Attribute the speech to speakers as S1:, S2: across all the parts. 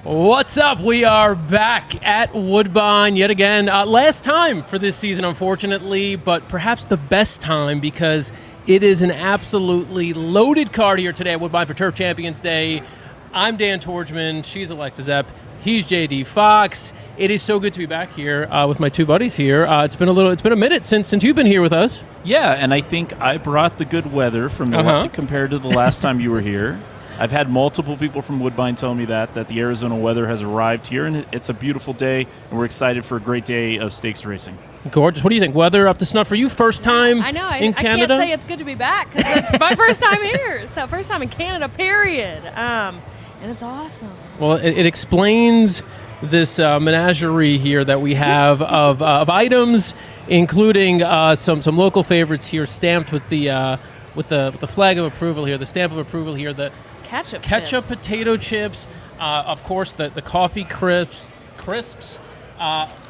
S1: What's up? We are back at Woodbine yet again. Last time for this season, unfortunately, but perhaps the best time because it is an absolutely loaded card here today at Woodbine for Turf Champions Day. I'm Dan Tordjman. She's Alexa Zepp. He's JD Fox. It is so good to be back here with my two buddies here. It's been a minute since you've been here with us.
S2: Yeah, and I think I brought the good weather from the compared to the last time you were here. I've had multiple people from Woodbine tell me that the Arizona weather has arrived here, and it's a beautiful day, and we're excited for a great day of stakes racing.
S1: Gorgeous. What do you think? Weather up to snuff for you? First time
S3: I know.
S1: in Canada?
S3: I can't say it's good to be back because it's my first time here. So first time in Canada, period. And it's awesome.
S1: Well, it explains this menagerie here that we have of items, including some local favorites here, stamped with the flag of approval here, the stamp of approval here, the
S3: ketchup
S1: chips. Potato chips, of course the coffee crisps,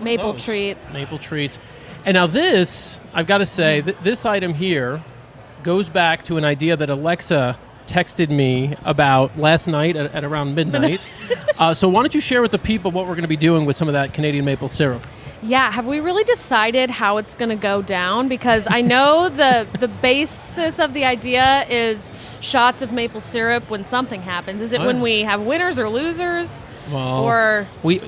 S3: maple treats. And
S1: now this, I've got to say, this item here goes back to an idea that Alexa texted me about last night at around midnight. So why don't you share with the people what we're going to be doing with some of that Canadian maple syrup?
S3: Yeah, have we really decided how it's going to go down? Because I know the basis of the idea is shots of maple syrup when something happens. Is it when we have winners or losers?
S1: Well,
S3: or
S1: we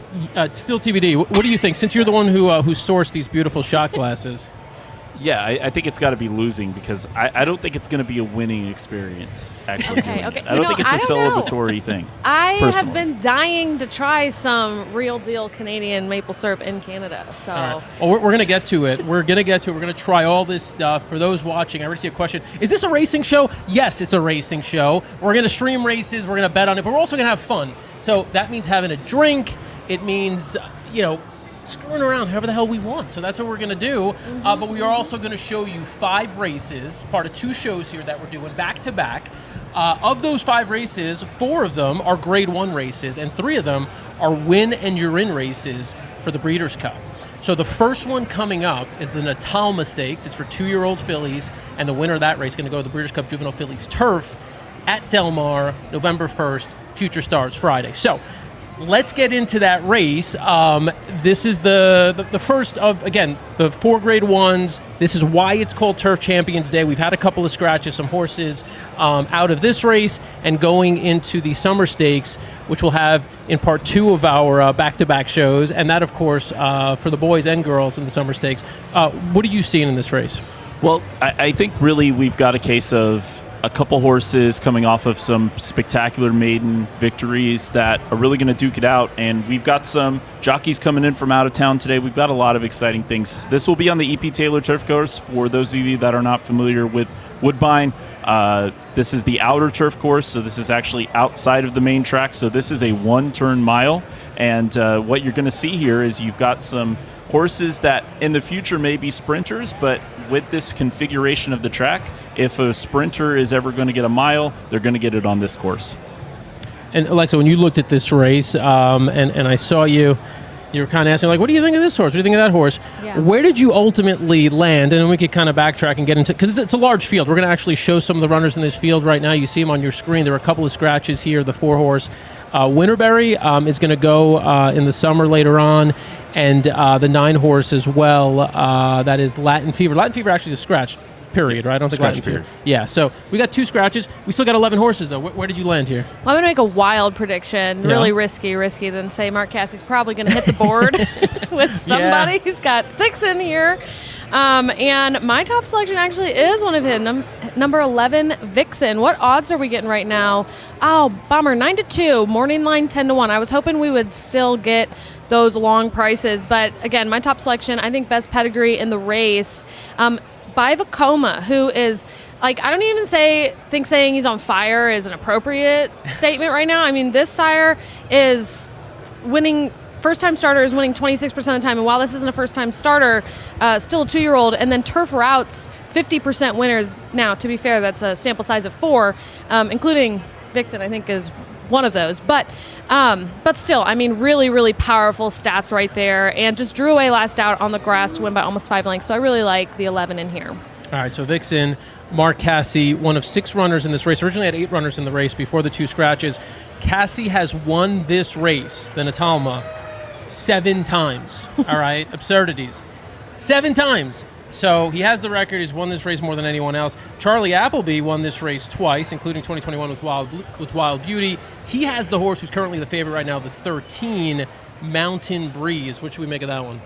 S1: still TBD. What do you think? Since you're the one who sourced these beautiful shot glasses.
S2: Yeah, I think it's got to be losing because I don't think it's going to be a winning experience, actually.
S3: Okay.
S2: I don't think it's a celebratory thing.
S3: I have been dying to try some real deal Canadian maple syrup in Canada. So
S1: right. Well, we're going to get to it. We're going to try all this stuff. For those watching, I already see a question. Is this a racing show? Yes, it's a racing show. We're going to stream races. We're going to bet on it. But we're also going to have fun. So that means having a drink. It means, screwing around however the hell we want. So that's what we're going to do. But we are also going to show you 5 races, part of 2 shows here that we're doing back to back. Of those 5 races, 4 of them are grade 1 races, and 3 of them are win and you're in races for the Breeders' Cup. So the first one coming up is the Natalma Stakes. It's for 2-year-old fillies, and the winner of that race is going to go to the Breeders' Cup Juvenile Fillies Turf at Del Mar, November 1st. Future starts Friday. So let's get into that race. This is the first of, again, the 4 grade 1s. This is why it's called Turf Champions Day. We've had a couple of scratches, some horses out of this race and going into the Summer Stakes, which we'll have in part 2 of our back-to-back shows. And that, of course, for the boys and girls in the Summer Stakes. What are you seeing in this race?
S2: Well, I think really we've got a case of a couple horses coming off of some spectacular maiden victories that are really going to duke it out, and we've got some jockeys coming in from out of town today. We've got a lot of exciting things. This will be on the E.P. Taylor Turf Course. For those of you that are not familiar with Woodbine, this is the outer turf course, so this is actually outside of the main track. So this is a 1-turn mile, and what you're going to see here is you've got some horses that in the future may be sprinters, but with this configuration of the track, if a sprinter is ever going to get a mile, they're going to get it on this course.
S1: And Alexa, when you looked at this race, and I saw you were kind of asking, like, what do you think of this horse? What do you think of that horse?
S3: Yeah.
S1: Where did you ultimately land? And then we could kind of backtrack and get into, because it's a large field. We're going to actually show some of the runners in this field right now. You see them on your screen. There are a couple of scratches here. The 4-horse Winterberry is going to go in the summer later on, and the 9-horse as well. That is Latin Fever. Latin Fever actually is scratched, period, right? I don't think
S2: Scratch
S1: Latin
S2: period.
S1: Fever. Yeah, so we got 2 scratches. We still got 11 horses, though. Where did you land here?
S3: Well, I'm going to make a wild prediction.
S1: Yeah.
S3: Really risky, then say Mark Cassie's probably going to hit the board with somebody.
S1: Yeah.
S3: He's got 6 in here. And my top selection actually is one of him, number 11, Vixen. What odds are we getting right now? Oh, bummer, 9-2, morning line 10-1. I was hoping we would still get those long prices, but again, my top selection, I think best pedigree in the race, by Vacoma, who is, like, I don't even think saying he's on fire is an appropriate statement right now. I mean, this sire is winning. First-time starter is winning 26% of the time, and while this isn't a first-time starter, still a 2-year-old, and then turf routes, 50% winners. Now, to be fair, that's a sample size of 4, including Vixen, I think, is one of those. But still, I mean, really, really powerful stats right there, and just drew away last out on the grass to win by almost 5 lengths, so I really like the 11 in here.
S1: All right, so Vixen, Mark Cassie, one of 6 runners in this race. Originally had 8 runners in the race before the 2 scratches. Cassie has won this race, the Natalma, 7 times. All right, absurdities. 7 times. So he has the record. He's won this race more than anyone else. Charlie Appleby won this race twice, including 2021 with Wild Beauty. He has the horse who's currently the favorite right now, the 13, Mountain Breeze. What should we make of that one?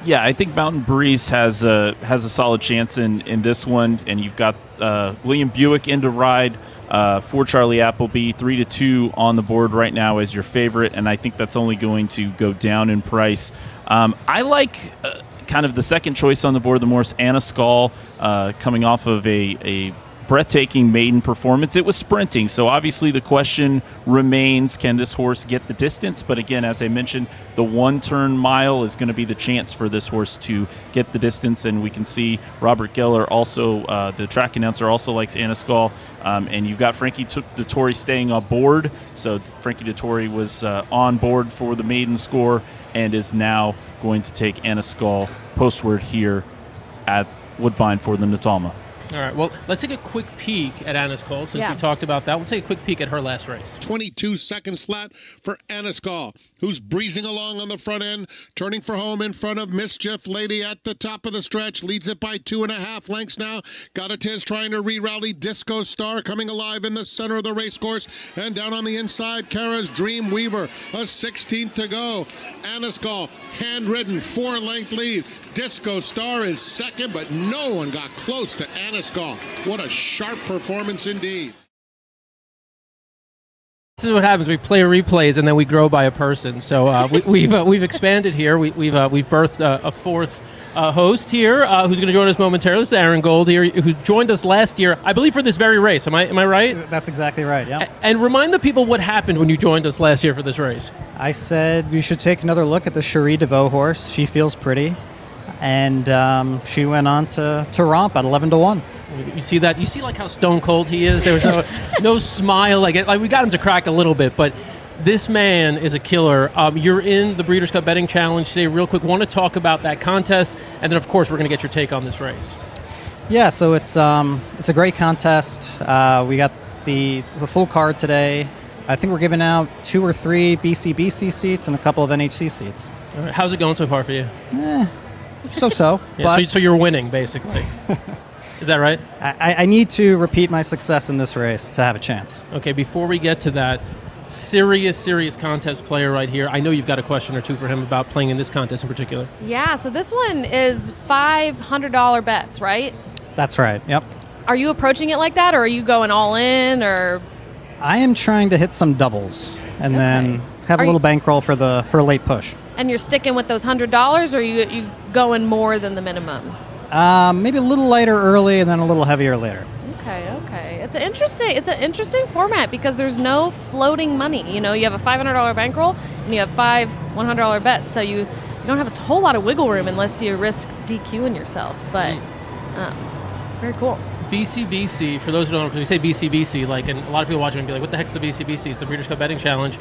S2: Yeah, I think Mountain Breeze has a solid chance in this one, and you've got William Buick in to ride for Charlie Appleby, 3-2 on the board right now as your favorite, and I think that's only going to go down in price. I like kind of the second choice on the board, the Morris Anna Skull, coming off of a breathtaking maiden performance. It was sprinting, so obviously the question remains, can this horse get the distance? But again, as I mentioned, the one-turn mile is going to be the chance for this horse to get the distance, and we can see Robert Geller also, the track announcer, also likes Anna Skull, and you've got Frankie Dettori staying on board, so Frankie Dettori was on board for the maiden score and is now going to take Anna Skull postward here at Woodbine for the Natalma.
S1: All right, well, let's take a quick peek at Anna Skull since we talked about that. Let's take a quick peek at her last race.
S4: 22 seconds flat for Anna Skull, who's breezing along on the front end, turning for home in front of Mischief Lady at the top of the stretch, leads it by 2.5 lengths now. Got a Tiz trying to re-rally. Disco Star coming alive in the center of the race course, and down on the inside, Kara's Dream Weaver, a 16th to go. Anna Skull, hand-ridden, 4-length lead. Disco Star is second, but no one got close to Anna Skull. What a sharp performance indeed.
S1: This is what happens. We play replays and then we grow by a person. So we've expanded here. We've birthed a fourth host here who's going to join us momentarily. This is Aaron Gold here, who joined us last year, I believe, for this very race. Am I right?
S5: That's exactly right. Yeah.
S1: And remind the people what happened when you joined us last year for this race.
S5: I said we should take another look at the Cherie DeVoe horse. She feels pretty, and she went on to romp at 11-1.
S1: You see that? You see like how stone cold he is? There was no smile. Like we got him to crack a little bit, but this man is a killer. You're in the Breeders' Cup Betting Challenge today. Real quick, want to talk about that contest, and then of course we're going to get your take on this race.
S5: Yeah, so it's a great contest. We got the full card today. I think we're giving out 2 or 3 BCBC seats and a couple of NHC seats.
S1: All right, how's it going so far for you?
S5: So.
S1: Yeah,
S5: but
S1: so you're winning basically. Is that right?
S5: I need to repeat my success in this race to have a chance.
S1: Okay, before we get to that, serious contest player right here. I know you've got a question or two for him about playing in this contest in particular.
S3: Yeah, so this one is $500 bets, right?
S5: That's right, yep.
S3: Are you approaching it like that, or are you going all in, or?
S5: I am trying to hit some doubles and then have a little bankroll for a late push.
S3: And you're sticking with those $100, or are you going more than the minimum?
S5: Maybe a little lighter early and then a little heavier later.
S3: Okay. It's an interesting format because there's no floating money. You know, you have a $500 bankroll and you have 5 $100 bets, so you don't have a whole lot of wiggle room unless you risk DQing yourself. But very cool.
S1: BCBC, for those who don't know, because we say BCBC, like, and a lot of people watching and be like, what the heck's the BCBC? It's the Breeders' Cup Betting Challenge.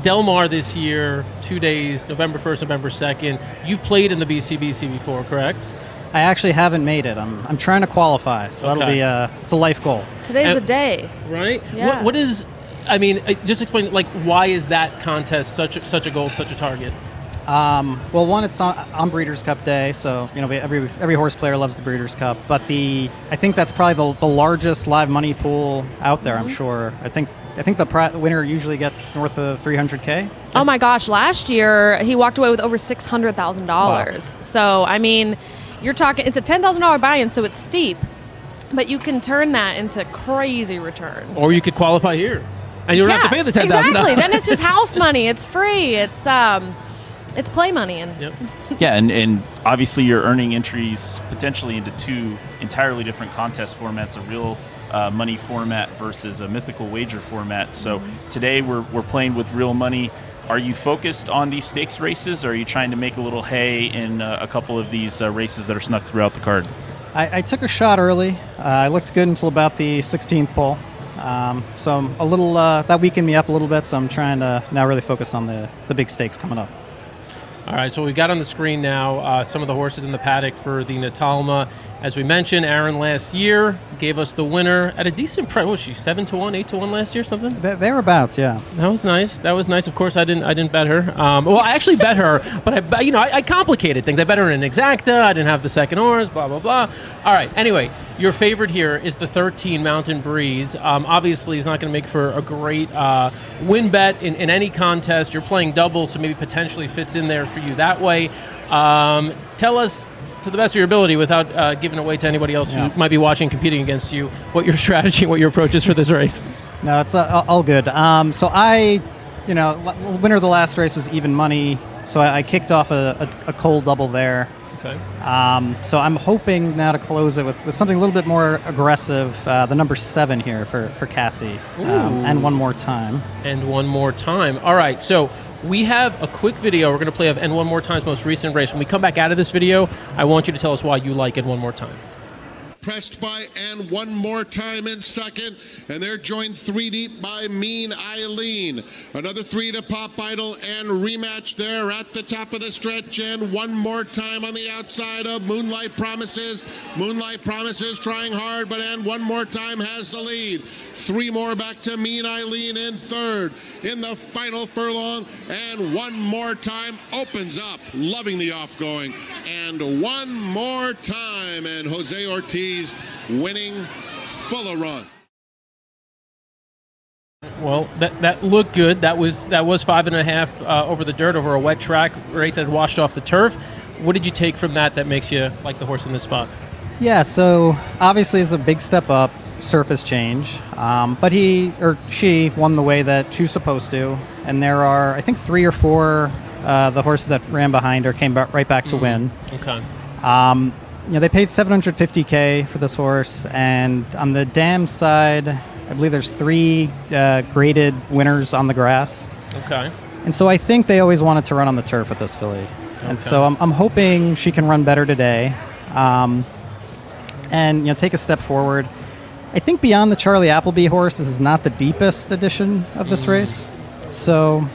S1: Del Mar this year, 2 days, November 1st, November 2nd. You've played in the BCBC before, correct?
S5: I actually haven't made it. I'm trying to qualify, so that'll be it's a life goal.
S3: Today's the day,
S1: right?
S3: Yeah.
S1: What is? I mean, just explain. Like, why is that contest such a goal, such a target?
S5: Well, one, it's on Breeders' Cup Day, so every horse player loves the Breeders' Cup. But I think that's probably the largest live money pool out there. I'm sure. I think the winner usually gets north of $300K.
S3: Oh my gosh! Last year he walked away with over $600,000.
S5: Wow.
S3: So I mean, you're talking. It's a $10,000 buy-in, so it's steep, but you can turn that into crazy returns.
S1: Or you could qualify here, and you don't have to pay the $10,000.
S3: Exactly. Then it's just house money. It's free. It's play money. And
S2: Yeah, and obviously you're earning entries potentially into 2 entirely different contest formats, a real money format versus a mythical wager format. So today we're playing with real money. Are you focused on these stakes races, or are you trying to make a little hay in a couple of these races that are snuck throughout the card?
S5: I took a shot early. I looked good until about the 16th pole. So I'm a little that weakened me up a little bit, so I'm trying to now really focus on the big stakes coming up.
S1: All right, so we've got on the screen now some of the horses in the paddock for the Natalma. As we mentioned, Aaron last year gave us the winner at a decent price. What was she, 7-1, 8-1 last year, something?
S5: Thereabouts, yeah.
S1: That was nice. That was nice. Of course, I didn't bet her. Well, I actually bet her, but I complicated things. I bet her in exacta. I didn't have the second horse. Blah blah blah. All right. Anyway, your favorite here is the 13 Mountain Breeze. Obviously, it's not going to make for a great win bet in any contest. You're playing doubles, so maybe potentially fits in there for you that way. Tell us, to the best of your ability, without giving away to anybody else who might be watching, competing against you, what your strategy, what your approach is for this race.
S5: No, it's all good. So winner of the last race was even money, so I kicked off a cold double there.
S1: Okay.
S5: So I'm hoping now to close it with something a little bit more aggressive, the number 7 here for Cassie, and one more time.
S1: And one more time. All right, so we have a quick video we're going to play of And One More Time's most recent race. When we come back out of this video, I want you to tell us why you like And One More Time.
S4: Pressed by And One More Time in second, and they're joined 3 deep by Mean Eileen. Another 3 to Pop Idol and Rematch there at the top of the stretch, and One More Time on the outside of Moonlight Promises. Moonlight Promises trying hard, but And One More Time has the lead. 3 more back to Mean Eileen in third. In the final furlong, And One More Time opens up, loving the off-going. And One More Time, and Jose Ortiz winning full of run.
S1: Well, that looked good. That was 5.5 over the dirt, over a wet track race that had washed off the turf. What did you take from that makes you like the horse in this spot?
S5: Yeah, so obviously it's a big step up, surface change, but he or she won the way that she was supposed to, and there are, I think, 3 or 4 the horses that ran behind her came right back to win.
S1: Okay.
S5: They paid $750K for this horse, and on the dam side, I believe there's 3 graded winners on the grass.
S1: Okay.
S5: And so I think they always wanted to run on the turf with this filly. And so I'm hoping she can run better today, and take a step forward. I think beyond the Charlie Appleby horse, this is not the deepest edition of this race. So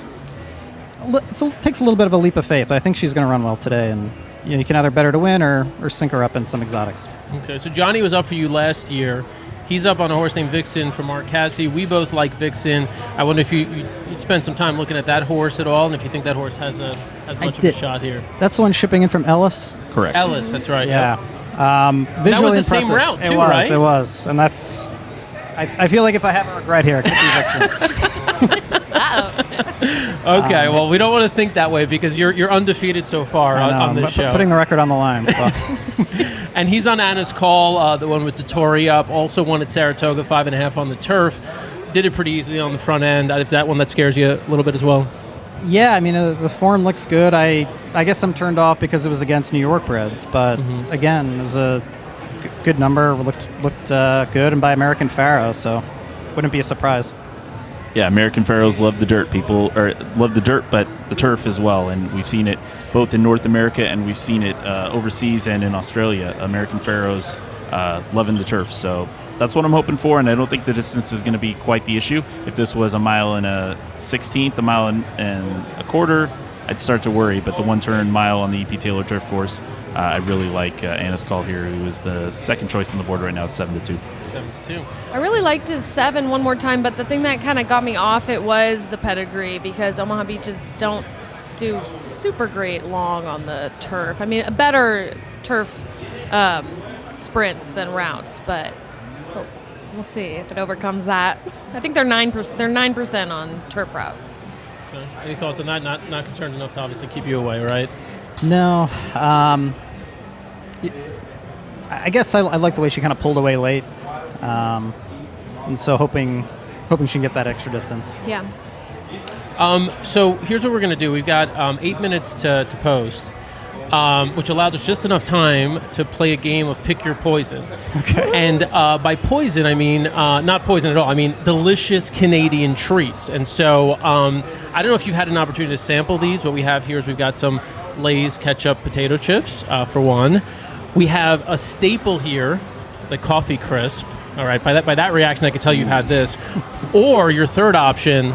S5: it takes a little bit of a leap of faith, but I think she's going to run well today. And you can either bet her to win or sink her up in some exotics.
S1: Okay, so Johnny was up for you last year. He's up on a horse named Vixen from Mark Cassie. We both like Vixen. I wonder if you'd spend some time looking at that horse at all, and if you think that horse has much of a shot here.
S5: That's the one shipping in from Ellis?
S2: Correct.
S1: Ellis, that's right.
S5: Yeah.
S1: that
S5: Visually
S1: was the
S5: impressive.
S1: same route, too,
S5: it was,
S1: right?
S5: It was. And that's... I feel like if I have a regret here, it could be Vixen.
S1: Okay, well, we don't want to think that way because you're undefeated so far on this show.
S5: Putting the record on the line.
S1: And he's on Anna's Call, the one with Dettori up. Also won at Saratoga, 5.5 on the turf. Did it pretty easily on the front end. Is that one that scares you a little bit as well?
S5: Yeah, I mean, the form looks good. I guess I'm turned off because it was against New York breds. But again, it was a good number. Looked good, and by American Pharaoh, so wouldn't be a surprise.
S2: Yeah, American Pharaohs love the dirt. People love the dirt, but the turf as well. And we've seen it both in North America and we've seen it overseas and in Australia. American Pharaohs loving the turf. So that's what I'm hoping for, and I don't think the distance is going to be quite the issue. If this was a mile and a 16th, a mile and a quarter, I'd start to worry. But the one-turn mile on the E.P. Taylor turf course, I really like Anna's Call here, who is the second choice on the board right now at 7-2.
S1: 7-2.
S3: I really liked his 7 one more time, but the thing that kind of got me off it was the pedigree, because Omaha Beaches don't do super great long on the turf. I mean, a better turf sprints than routes, but we'll see if it overcomes that. I think they're 9%. They're 9% on turf route.
S1: Okay. Any thoughts on that? Not concerned enough to obviously keep you away, right?
S5: No. I guess I like the way she kind of pulled away late, and so hoping she can get that extra distance.
S3: Yeah.
S1: So here's what we're going to do. We've got 8 minutes to post, which allows us just enough time to play a game of Pick Your Poison.
S5: Okay.
S1: And by poison, I mean not poison at all. I mean delicious Canadian treats. And so I don't know if you had an opportunity to sample these. What we have here is we've got some Lay's ketchup potato chips, for one. We have a staple here, the coffee crisp. All right, by that reaction, I can tell you've had this. Or your third option,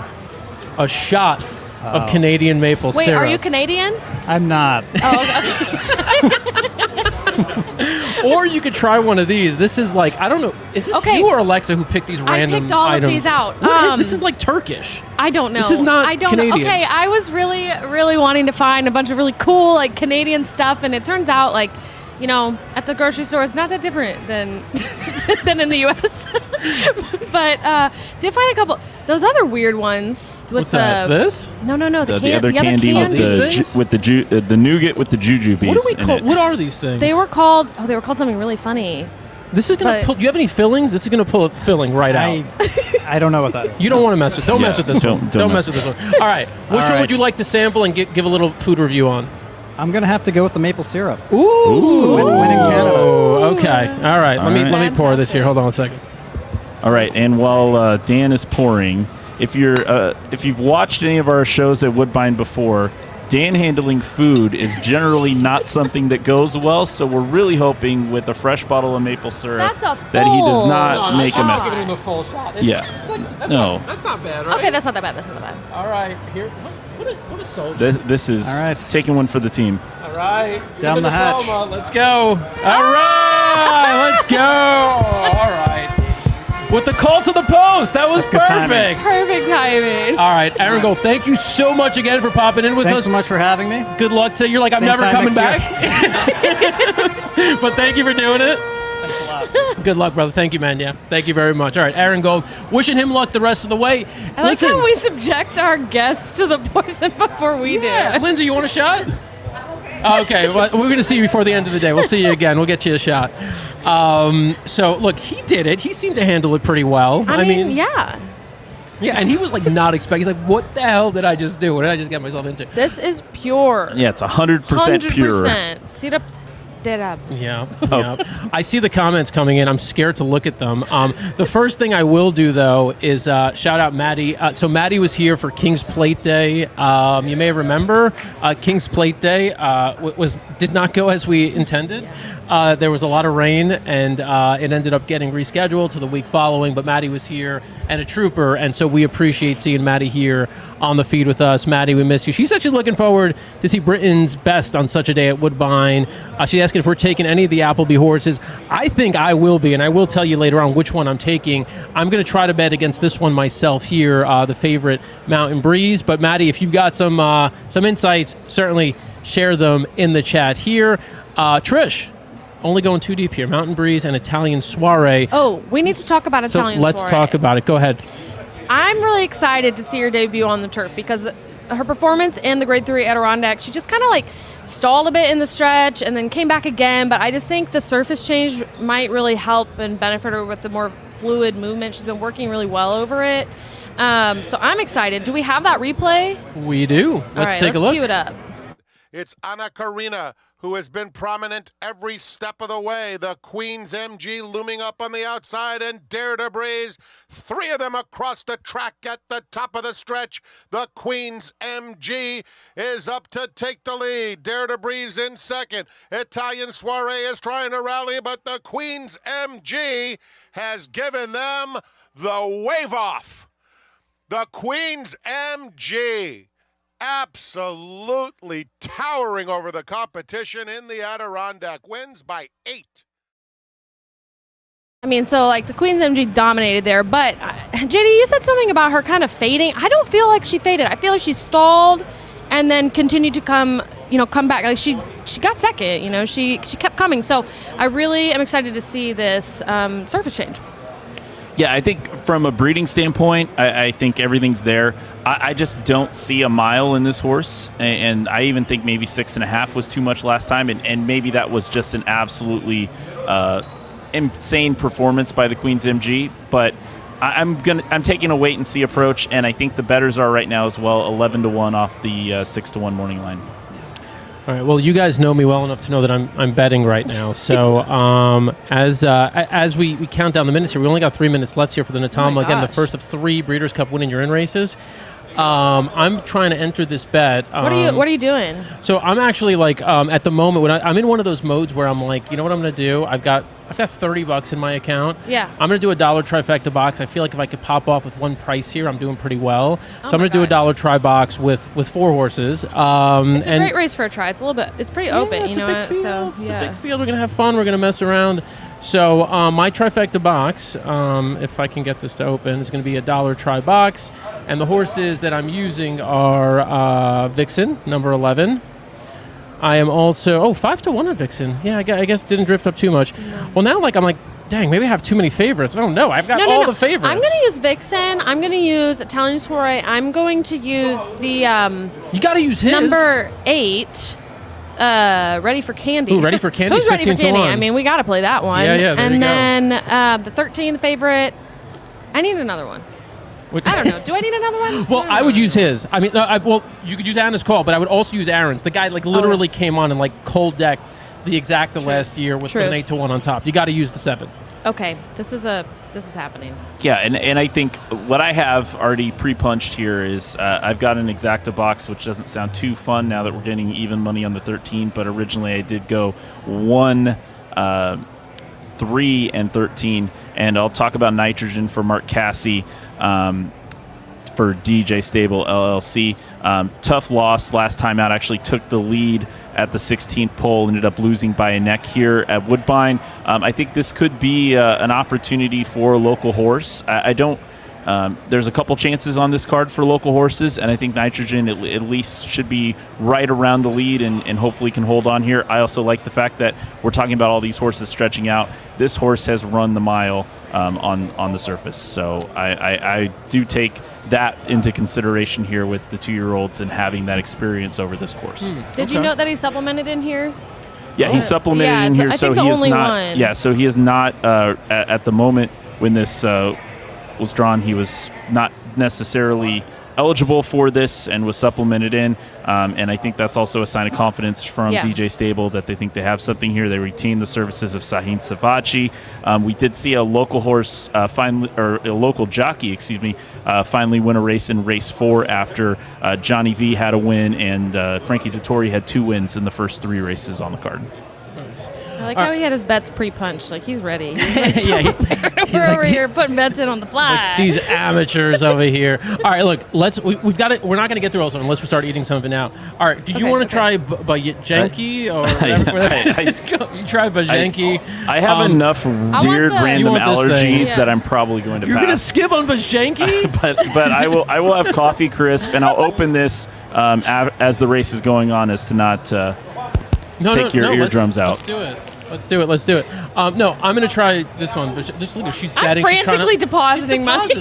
S1: a shot of Canadian maple syrup.
S3: Wait, are you Canadian?
S5: I'm not.
S3: Oh, okay.
S1: Or you could try one of these. This is like, I don't know, is this you or Alexa who picked these random items?
S3: I picked all of these out.
S1: This is like Turkish.
S3: I don't know.
S1: This is not
S3: I don't
S1: Canadian.
S3: know. Okay, I was really, really wanting to find a bunch of really cool like Canadian stuff, and it turns out like, you know, at the grocery store, it's not that different than than in the U.S. But did find a couple. Those other weird ones.
S1: What's that? This?
S3: No.
S2: The other candy with the nougat with the jujubes.
S1: What do we call? What are these things?
S3: They were called something really funny.
S1: This is gonna pull. Do you have any fillings? This is gonna pull a filling right out.
S5: I don't know what that is.
S1: You don't want to mess with. Don't mess with this one. Don't mess with this one. All right. Which one would you like to sample and give a little food review on?
S5: I'm gonna have to go with the maple syrup.
S1: Ooh.
S5: When in Canada.
S1: Okay. All right. Let me pour this here. Hold on a second.
S2: All right. And while Dan is pouring, if you've watched any of our shows at Woodbine before, Dan handling food is generally not something that goes well. So we're really hoping with a fresh bottle of maple syrup that he does not make a mess.
S1: Giving him a full shot.
S2: That's
S1: not bad, right?
S3: Okay, that's not that bad.
S1: All right. Here. What a soldier.
S2: This is taking one for the team.
S1: All right.
S5: Down the hatch.
S1: Let's go. All right. Let's go. All right. With the call to the post. That was perfect.
S3: Perfect timing.
S1: All right, Aaron Gold, thank you so much again for popping in with us.
S5: Thanks so much for having me.
S1: Good luck to you. You're like, I'm never coming back. But thank you for doing it.
S5: Thanks a lot.
S1: Good luck, brother. Thank you, man. Yeah, thank you very much. All right, Aaron Gold, wishing him luck the rest of the way.
S3: I like how we subject our guests to the poison before we do.
S1: Lindsay, you want a shot? Okay, well, we're going to see you before the end of the day. We'll see you again. We'll get you a shot. So, look, he did it. He seemed to handle it pretty well.
S3: I mean, yeah.
S1: Yeah, and he was like not expecting. He's like, "What the hell did I just do? What did I just get myself into?"
S3: This is pure.
S2: Yeah, it's 100% pure.
S3: 100%. Syrup.
S1: Yeah. I see the comments coming in. I'm scared to look at them. The first thing I will do, though, is shout out Maddie. So Maddie was here for King's Plate Day. You may remember King's Plate Day did not go as we intended. There was a lot of rain, and it ended up getting rescheduled to the week following. But Maddie was here and a trooper, and so we appreciate seeing Maddie here on the feed with us. Maddie, we miss you. She said she's looking forward to see Britain's best on such a day at Woodbine. She's asking if we're taking any of the Appleby horses. I think I will be, and I will tell you later on which one I'm taking. I'm going to try to bet against this one myself here, the favorite Mountain Breeze. But Maddie, if you've got some insights, certainly share them in the chat here. Trish, only going too deep here. Mountain Breeze and Italian Soiree.
S3: Oh, we need to talk about Italian Soiree.
S1: Let's talk about it. Go ahead.
S3: I'm really excited to see her debut on the turf because her performance in the Grade 3 Adirondack, she just kind of like stalled a bit in the stretch and then came back again. But I just think the surface change might really help and benefit her with the more fluid movement. She's been working really well over it. So I'm excited. Do we have that replay?
S1: We do. Let's take a look.
S3: Let's cue it up.
S4: It's Anna Karina, who has been prominent every step of the way. The Queen's MG looming up on the outside, and Dare to Breeze. 3 of them across the track at the top of the stretch. The Queen's MG is up to take the lead. Dare to Breeze in second. Italian Soiree is trying to rally, but the Queen's MG has given them the wave off. The Queen's MG absolutely towering over the competition in the Adirondack, wins by 8.
S3: I mean, so like the Queen's MG dominated there, but JD, you said something about her kind of fading. I don't feel like she faded. I feel like she stalled and then continued to come back. Like she got second, she kept coming. So I really am excited to see this surface change.
S2: Yeah, I think from a breeding standpoint, I think everything's there. I just don't see a mile in this horse, and I even think maybe 6.5 was too much last time, and maybe that was just an absolutely insane performance by the Queen's MG. But I'm taking a wait and see approach, and I think the bettors are right now as well, 11-1 off the 6-1 morning line.
S1: All right. Well, you guys know me well enough to know that I'm betting right now. So as we count down the minutes here, we only got 3 minutes left here for the Natalma. Again, the first of 3 Breeders' Cup Win in Your In races. I'm trying to enter this bet.
S3: What are you doing?
S1: So I'm actually like at the moment when I'm in one of those modes where I'm like, you know what I'm going to do? I've got $30 in my account.
S3: Yeah.
S1: I'm going to do a $1 trifecta box. I feel like if I could pop off with one price here, I'm doing pretty well.
S3: Oh
S1: So I'm going to do a $1 try box with 4 horses.
S3: It's a great race for a try. It's a little bit. It's pretty open.
S1: It's
S3: you know
S1: a big field.
S3: So
S1: It's a big field. We're going to have fun. We're going to mess around. So my trifecta box, if I can get this to open, is going to be a $1 try box. And the horses that I'm using are Vixen, number 11. I am also 5-1 on Vixen. Yeah, I guess didn't drift up too much. No. Well, now I'm like, dang, maybe I have too many favorites. I don't know. I've got all the favorites.
S3: I'm going to use Vixen. I'm going to use Italian Soiree. I'm going to use the
S1: you got to use his
S3: number 8. Ready for Candy.
S1: Ooh, Ready for Candy.
S3: Who's Ready for Candy?
S1: 15-1.
S3: I mean, we got to play that one.
S1: Yeah. There you go.
S3: And then the 13 favorite. I need another one. I don't know. Do I need another one?
S1: Well, I would use his. I mean, you could use Anna's call, but I would also use Aaron's. The guy literally came on and cold decked the exacta last year with an 8-1 on top. You got to use the 7.
S3: Okay, this is happening.
S2: Yeah, and I think what I have already pre-punched here is I've got an exacta box, which doesn't sound too fun now that we're getting even money on the 13. But originally I did go 1, 3, and 13, and I'll talk about nitrogen for Mark Cassie. For DJ Stable LLC. Tough loss last time out. Actually took the lead at the 16th pole. Ended up losing by a neck here at Woodbine. I think this could be an opportunity for a local horse. I don't. There's a couple chances on this card for local horses, and I think Nitrogen at least should be right around the lead and hopefully can hold on here. I also like the fact that we're talking about all these horses stretching out. This horse has run the mile on the surface, so I do take that into consideration here with the 2-year-olds and having that experience over this course.
S3: Did you note that he supplemented in here?
S2: Yeah, he supplemented in here, so he is not.
S3: One.
S2: Yeah, so he is not at the moment when this was drawn. He was not necessarily eligible for this and was supplemented in, and I think that's also a sign of confidence from DJ Stable that they think they have something here. They retain the services of Sahin Savachi. We did see a local horse a local jockey, finally win a race in race 4 after Johnny V had a win and Frankie Dettori had 2 wins in the first 3 races on the card.
S3: I like how he had his bets pre-punched. Like, he's ready. He's We're over here putting bets in on the fly.
S1: These amateurs over here. All right, look, we've got it. We're not going to get through all of them unless we start eating some of it now. All right, do you want to try Bajenki or whatever? You try Bajenki.
S2: I have enough weird random allergies that I'm probably going to pass.
S1: You're going to skip on Bajenki?
S2: but I will have coffee crisp, and I'll open this as the race is going on as to not take your eardrums out.
S1: Let's do it. No, I'm going to try this one. But just look, she's betting.
S3: I'm frantically depositing money.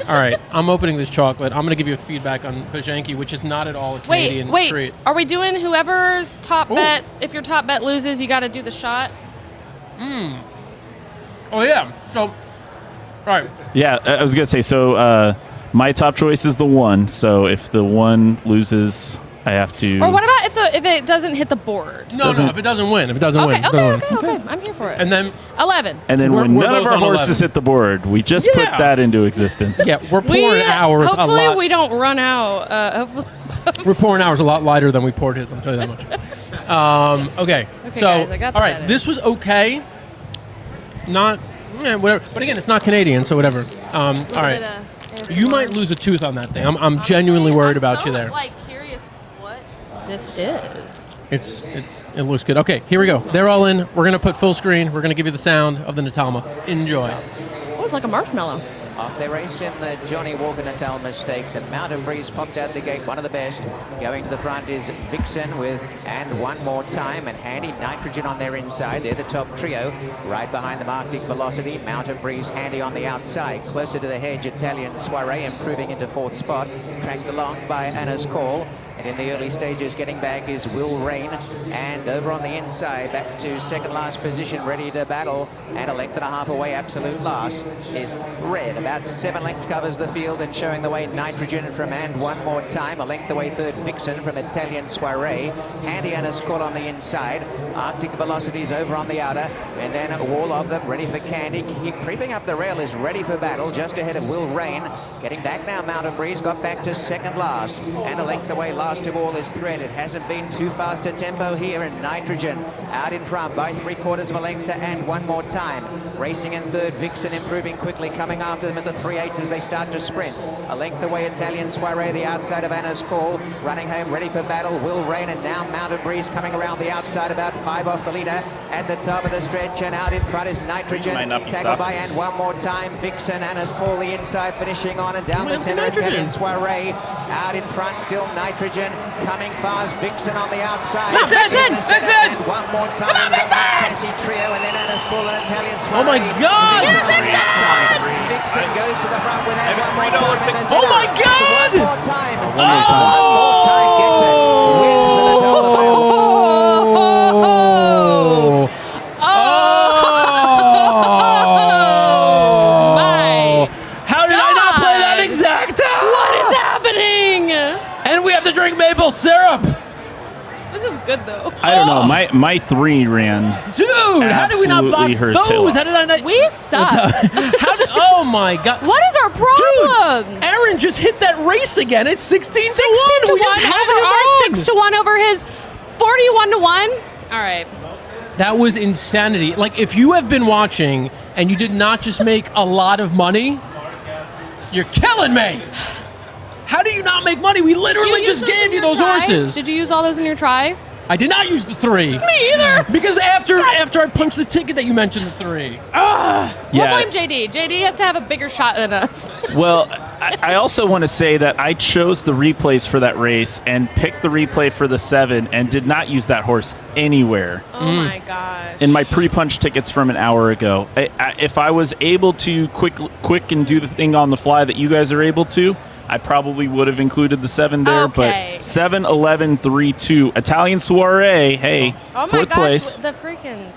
S1: All right, I'm opening this chocolate. I'm going to give you a feedback on Bajenki, which is not at all a Canadian treat.
S3: Wait. Are we doing whoever's top bet? If your top bet loses, you got to do the shot?
S1: Oh, yeah. So, all right.
S2: Yeah, I was going to say, so my top choice is the 1. So if the 1 loses, I have to.
S3: Or what about if it doesn't hit the board?
S1: No, if it doesn't win. Okay,
S3: I'm here for it.
S1: And then
S3: 11.
S2: And then when none of our horses hit the board, we just put that into existence.
S1: Yeah, we're pouring hours a lot.
S3: Hopefully we don't run out.
S1: We're pouring hours a lot lighter than we poured his, I'll tell you that much. Okay, so,
S3: guys, I got the
S1: all right, this was okay. Not, whatever. But again, it's not Canadian, so whatever. All right. You might lose a tooth on that thing. I'm genuinely worried about you there.
S3: Curious what this is.
S1: It looks good. Okay, here we go. They're all in. We're gonna put full screen. We're gonna give you the sound of the Natalma. Enjoy.
S3: Oh, it's like a marshmallow.
S6: Off they race in the Johnnie Walker Natalma Stakes, and Mountain Breeze popped out the gate, one of the best. Going to the front is Vixen with And One More Time, and Handy Nitrogen on their inside. They're the top trio. Right behind them, Arctic Velocity, Mountain Breeze, Handy on the outside. Closer to the hedge, Italian Soiree improving into 4th spot. Tracked along by Anna's Call. And in the early stages, getting back is Will Rain. And over on the inside, back to second last position, ready to battle. And a length and a half away, absolute last, is Red. About 7 lengths covers the field and showing the way Nitrogen from And One More Time. A length away third, Vixen from Italian Soiree. Handy Anna's caught on the inside. Arctic Velocities over on the outer. And then a wall of them ready for Candy. Creeping up the rail is ready for battle, just ahead of Will Rain. Getting back now, Mountain Breeze got back to second last. And a length away, last of all is Thread. It hasn't been too fast a tempo here, and Nitrogen out in front by 3/4 of a length to And One More Time. Racing in third, Vixen improving quickly, coming after them at the 3/8 as they start to sprint. A length away, Italian Soiree, the outside of Anna's Call. Running home, ready for battle, Will Rain, and now Mountain Breeze coming around the outside, about 5 off the leader. At the top of the stretch, and out in front is Nitrogen. Tackled by And One More Time. Vixen, Anna's Call, the inside, finishing on, and down the center, Italian Soiree. Out in front, still Nitrogen. Coming fast, Vixen on the outside.
S3: Vixen!
S6: And one more time, the Cassie trio, and then Anna's Call and Italian Soiree.
S1: Oh my God!
S6: Vixen on the outside. Vixen goes to the front with that one more time. And there's
S1: Oh my God!
S6: One more time.
S2: One more time.
S6: One more time gets it. Wins the Natalma Mile.
S1: How did I not play that exact time?
S3: What is happening?
S1: And we have to drink maple syrup.
S3: This is good though.
S2: I don't know. My 3 ran.
S1: Dude, how did we not
S2: Absolutely
S1: box
S2: her
S1: those?
S2: tail
S1: How did I not?
S3: We suck.
S1: How did? Oh my God!
S3: What is our problem?
S1: Dude, Aaron just hit that race again. It's 16 to 1.
S3: 16 to
S1: We just
S3: 1
S1: had
S3: over
S1: it
S3: our
S1: wrong.
S3: 6 to 1 over his 41 to 1. All right.
S1: That was insanity. Like, if you have been watching and you did not just make a lot of money, you're killing me. How do you not make money? We literally just gave you those horses.
S3: Did you use all those in your try?
S1: I did not use the 3.
S3: Me either.
S1: Because after I punched the ticket that you mentioned the 3.
S3: We'll
S2: Yeah.
S3: blame JD. JD has to have a bigger shot than us.
S2: Well, I also want to say that I chose the replays for that race and picked the replay for the 7 and did not use that horse anywhere
S3: Oh my gosh.
S2: in my pre-punch tickets from an hour ago. If I was able to quick and do the thing on the fly that you guys are able to, I probably would have included the 7 there,
S3: Okay.
S2: but 7, 11, 3, 2. Italian Soiree, hey,
S3: Oh my
S2: 4th
S3: gosh,
S2: place.
S3: the freaking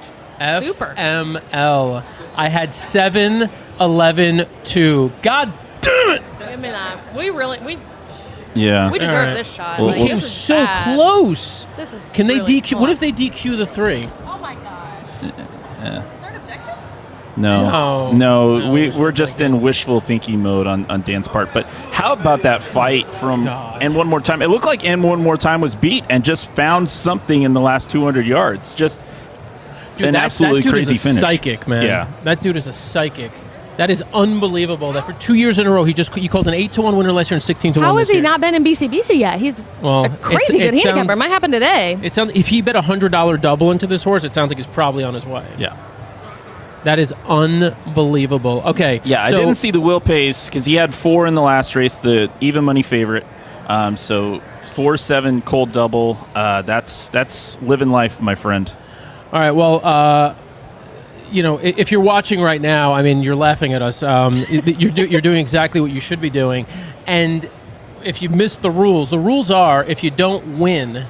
S3: super.
S1: FML. I had 7, 11, 2. God damn it!
S3: Give me that. We
S2: Yeah.
S3: deserve
S1: All right.
S3: this shot.
S2: Well,
S3: Like,
S2: we'll
S1: This
S3: this
S1: is
S3: is
S1: so
S3: bad.
S1: close.
S3: This is
S1: Can they
S3: really
S1: DQ? What
S3: close.
S1: if they DQ the 3?
S3: Oh my god. Is there an objection?
S2: No,
S1: No,
S2: we're just in wishful thinking mode on Dan's part. But how about that fight from
S1: God.
S2: And One More Time? It looked like And One More Time was beat and just found something in the last 200 yards. Just an absolutely
S1: that dude
S2: crazy
S1: is a
S2: finish.
S1: psychic, man.
S2: Yeah.
S1: That dude is a psychic. That is unbelievable. That for 2 years in a row, he called an 8 to 1 winner last year and 16 to 1
S3: How
S1: this
S3: has he
S1: year.
S3: not been in BCBC yet? He's
S1: Well,
S3: a crazy good
S1: it
S3: handicapper.
S1: sounds-
S3: Might happen today.
S1: It sounds if he bet $100 double into this horse, it sounds like he's probably on his way.
S2: Yeah.
S1: That is unbelievable. Okay.
S2: Yeah, I
S1: so-
S2: didn't see the Will Pace because he had 4 in the last race, the even money favorite. So 4-7 cold double. That's living life, my friend.
S1: All right. Well, if you're watching right now, I mean, you're laughing at us. You're doing exactly what you should be doing. And if you missed the rules are if you don't win,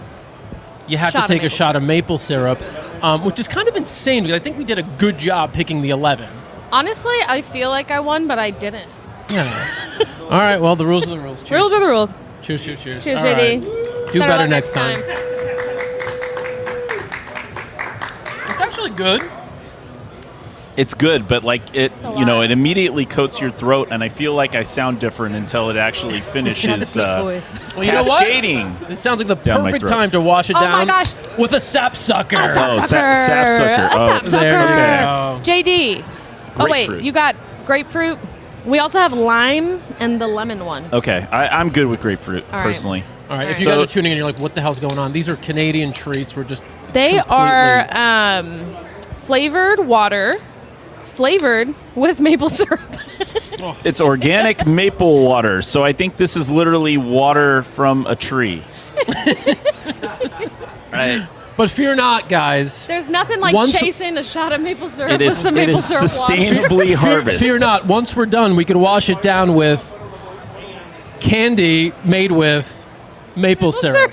S1: you have
S3: Shot
S1: to
S3: of
S1: take a
S3: maple
S1: shot of maple syrup, which is kind of insane because I think we did a good job picking the 11.
S3: Honestly, I feel like I won, but I didn't.
S1: Yeah. All right. Well, the rules are the rules. Cheers.
S3: Rules are the rules.
S1: Cheers. Cheers. Cheers.
S3: Cheers,
S1: All
S3: JD.
S1: right. Do better
S3: luck
S1: next time. It's actually good.
S2: It's good, but it
S3: lot.
S2: it immediately coats your throat, and I feel like I sound different until it actually finishes
S3: voice.
S1: Well, you know what?
S2: cascading.
S1: This sounds like the
S2: Down my
S1: perfect
S2: throat.
S1: time to wash it
S3: Oh
S1: down
S3: my gosh.
S1: with a sapsucker.
S3: A sapsucker.
S2: sapsucker.
S3: A
S2: Oh,
S3: sapsucker.
S1: there we go.
S3: JD. Oh, wait.
S2: Grapefruit.
S3: You got grapefruit. We also have lime and the lemon one.
S2: Okay, I'm good with grapefruit
S3: All right.
S2: personally.
S1: All right, if
S3: Alright.
S1: you
S2: So-
S1: guys are tuning in, you're like, what the hell's going on? These are Canadian treats. We're just
S3: They
S1: completely-
S3: are flavored water, flavored with maple syrup.
S2: It's organic maple water, so I think this is literally water from a tree. Right.
S1: But fear not, guys.
S3: There's nothing like
S1: Once-
S3: chasing a shot of maple syrup
S2: It
S3: with
S2: is
S3: some maple syrup water.
S2: sustainably harvested.
S1: Fear not. Once we're done, we could wash it down with candy made with maple syrup.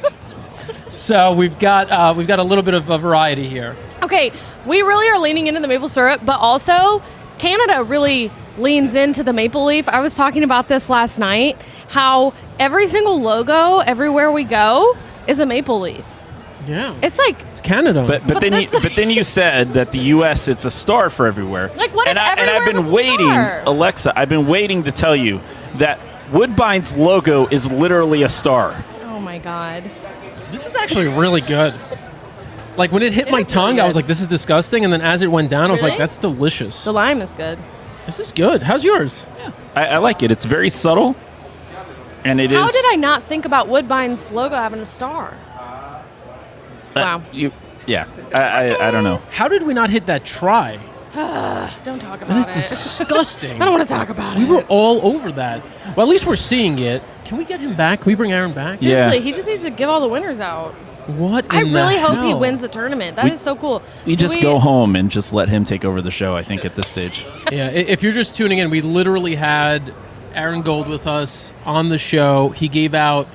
S1: So we've got a little bit of a variety here.
S3: Okay, we really are leaning into the maple syrup, but also Canada really leans into the maple leaf. I was talking about this last night, how every single logo everywhere we go is a maple leaf.
S1: Yeah.
S3: It's like
S1: It's Canada.
S2: But then you said that the U.S. it's a star for everywhere.
S3: Like, what
S2: and
S3: if
S2: I've
S3: everywhere
S2: been
S3: was a
S2: waiting,
S3: star?
S2: Alexa. I've been waiting to tell you that Woodbine's logo is literally a star.
S3: oh my god.
S1: This is actually really good. Like when it hit
S3: It
S1: my
S3: is really
S1: tongue, I was
S3: good.
S1: like, this is disgusting. And then as it went down, I was like,
S3: Really?
S1: that's delicious.
S3: The lime is good.
S1: This is good. How's yours?
S2: I like it. It's very subtle, and it is.
S3: How did I not think about Woodbine's logo having a star? Wow.
S2: I don't know.
S1: How did we not hit that try?
S3: Don't talk
S1: That
S3: about
S1: is
S3: it.
S1: disgusting.
S3: I don't want to talk about
S1: We
S3: it.
S1: were all over that. Well, at least we're seeing it. Can we get him back? Can we bring Aaron back?
S2: Yeah.
S3: Seriously, he just needs to give all the winners out.
S1: What
S3: I
S1: in the
S3: really hope he
S1: hell?
S3: wins the tournament. That is so cool.
S2: We
S3: Do
S2: just go home and just let him take over the show. I think at this stage.
S1: Yeah, if you're just tuning in, we literally had Aaron Gold with us on the show. He gave out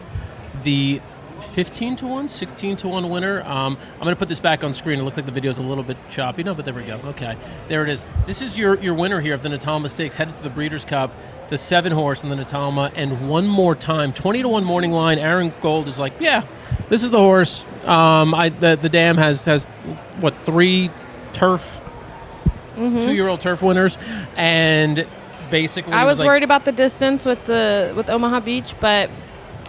S1: the 15-1, 16-1 winner. I'm going to put this back on screen. It looks like the video's a little bit choppy. No, but there we go. Okay, there it is. This is your winner here of the Natalma Stakes, headed to the Breeders' Cup, the 7-horse in the Natalma, and one more time, 20-1 morning line. Aaron Gold is like, yeah, this is the horse. The dam has what, 3 turf, 2-year-old turf winners, and basically
S3: I was
S1: like,
S3: worried about the distance with Omaha Beach, but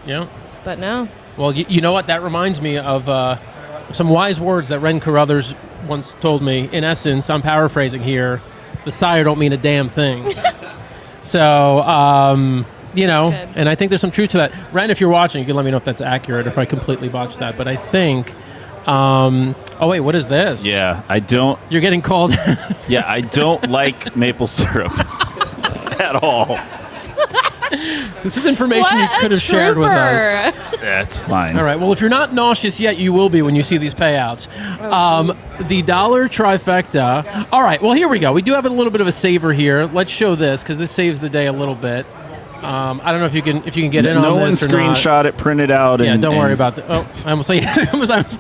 S1: yeah.
S3: no.
S1: Well, you know what? That reminds me of some wise words that Ren Carruthers once told me. In essence, I'm paraphrasing here, the sire don't mean a damn thing. So, you know,
S3: good.
S1: and I think there's some truth to that. Ren, if you're watching, you can let me know if that's accurate, if I completely botched that. But I think, oh, wait, what is this?
S2: Yeah, I don't.
S1: You're getting called.
S2: Yeah, I don't like maple syrup at all.
S1: This is information you
S3: What
S1: could
S3: a
S1: have shared with us.
S3: trooper.
S2: That's fine.
S1: All right. Well, if you're not nauseous yet, you will be when you see these payouts. The dollar trifecta. All right. Well, here we go. We do have a little bit of a saver here. Let's show this because this saves the day a little bit. I don't know if you can get in
S2: No
S1: on
S2: one
S1: this or not.
S2: screenshot it, print it out,
S1: Yeah,
S2: and
S1: don't worry
S2: and
S1: about that. Oh, I almost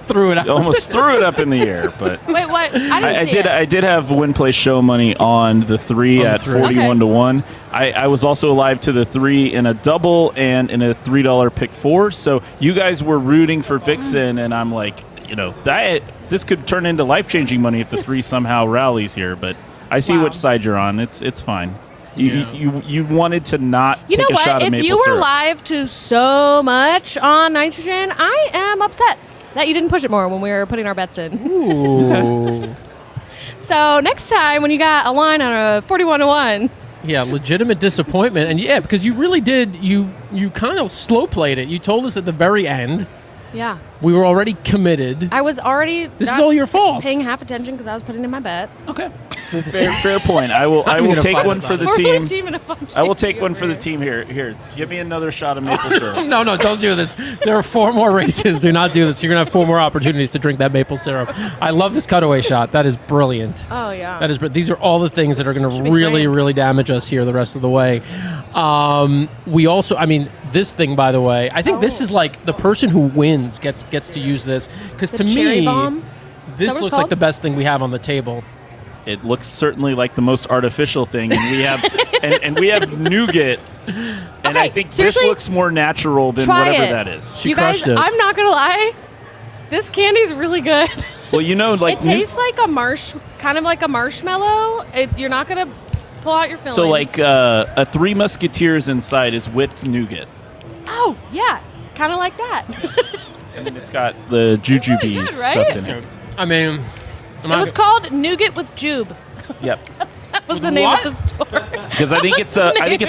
S1: threw it out.
S2: almost threw it up in the air, but
S3: Wait, what?
S2: I
S3: I didn't see it.
S2: did have win play show money on the 3
S1: On the
S2: at
S1: 3.
S2: 41-1. I was also alive to the 3 in a double and in a $3 pick 4. So you guys were rooting for Vixen, and I'm like, you know, this could turn into life changing money if the 3 somehow rallies here. But I see
S3: Wow.
S2: which side you're on. It's fine.
S1: Yeah.
S2: You wanted to not
S3: You know
S2: take a shot
S3: what?
S2: of
S3: If
S2: maple
S3: you were
S2: syrup.
S3: live to so much on nitrogen, I am upset that you didn't push it more when we were putting our bets in.
S1: Ooh.
S3: So next time when you got a line on a 41-1,
S1: Yeah, legitimate disappointment. And yeah, because you really did, you kind of slow played it. You told us at the very end.
S3: yeah,
S1: We were already committed.
S3: I was already
S1: This is
S3: not
S1: all your fault.
S3: paying half attention because I was putting in my bet.
S1: Okay.
S2: Fair point. I will
S1: gonna
S2: take
S1: fight
S2: one
S1: with
S2: for
S1: that.
S2: the
S3: We're
S2: team.
S3: teaming up on
S2: I will
S3: JP
S2: take one
S3: over
S2: for the
S3: here.
S2: team here. Here, give me another shot of maple syrup.
S1: No, don't do this. There are 4 more races. Do not do this. You're going to have 4 more opportunities to drink that maple syrup. I love this cutaway shot. That is brilliant.
S3: Oh yeah.
S1: That is. These are all the things that are going to
S3: be
S1: really,
S3: framed.
S1: really damage us here the rest of the way. We also, I mean, this thing, by the way, I think this
S3: Oh.
S1: is like the person who wins gets to use this because
S3: The
S1: to
S3: cherry
S1: me,
S3: bomb?
S1: this
S3: what it's
S1: looks like
S3: called?
S1: the best thing we have on the table.
S2: It looks certainly like the most artificial thing, and we have and we have nougat, and I
S3: Okay,
S2: think
S3: seriously?
S2: this looks more natural than
S3: Try
S2: whatever
S3: it.
S2: that is.
S1: She
S3: you guys,
S1: crushed it.
S3: I'm not gonna lie. This candy's really good.
S2: Well, you know, like
S3: It tastes like kind of like a marshmallow. You're not gonna pull out your fillings.
S2: so like a Three Musketeers inside is whipped nougat,
S3: Oh yeah, kind of like that.
S2: and then it's got the jujubes
S3: really good,
S2: stuffed
S3: right?
S2: in it.
S1: I mean, I'm
S3: It
S1: not
S3: was
S1: gonna-
S3: called nougat with jube.
S2: Yep,
S3: That was the name
S1: What?
S3: of the store.
S2: because I think it's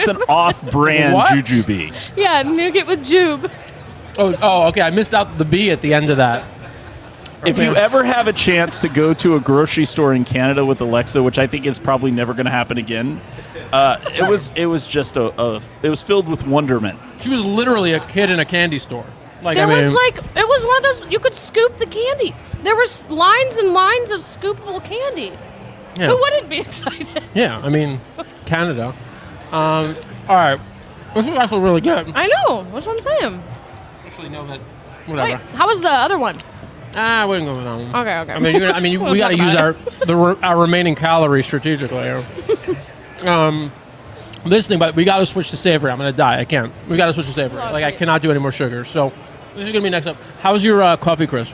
S2: an off-brand
S1: What?
S2: jujube.
S3: Yeah, nougat with jube.
S1: oh, okay. I missed out the B at the end of that.
S2: If you ever have a chance to go to a grocery store in Canada with Alexa, which I think is probably never going to happen again, it was just it was filled with wonderment.
S1: She was literally a kid in a candy store. Like,
S3: There
S1: I mean,
S3: was it was one of those, you could scoop the candy. There was lines and lines of scoopable candy.
S1: yeah.
S3: Who wouldn't be excited?
S1: Yeah, I mean, Canada. All right. This is actually really good.
S3: I know. That's what I'm saying.
S1: actually know that. Whatever.
S3: Wait, how was the other one?
S1: I wouldn't go with that one.
S3: Okay.
S1: We got to use our remaining calories strategically. This thing, but we got to switch to savory. I'm gonna die. I can't. We got to switch to savory.
S3: Oh,
S1: I
S3: sweet.
S1: cannot do any more sugar. So this is gonna be next up. How's your coffee, Chris?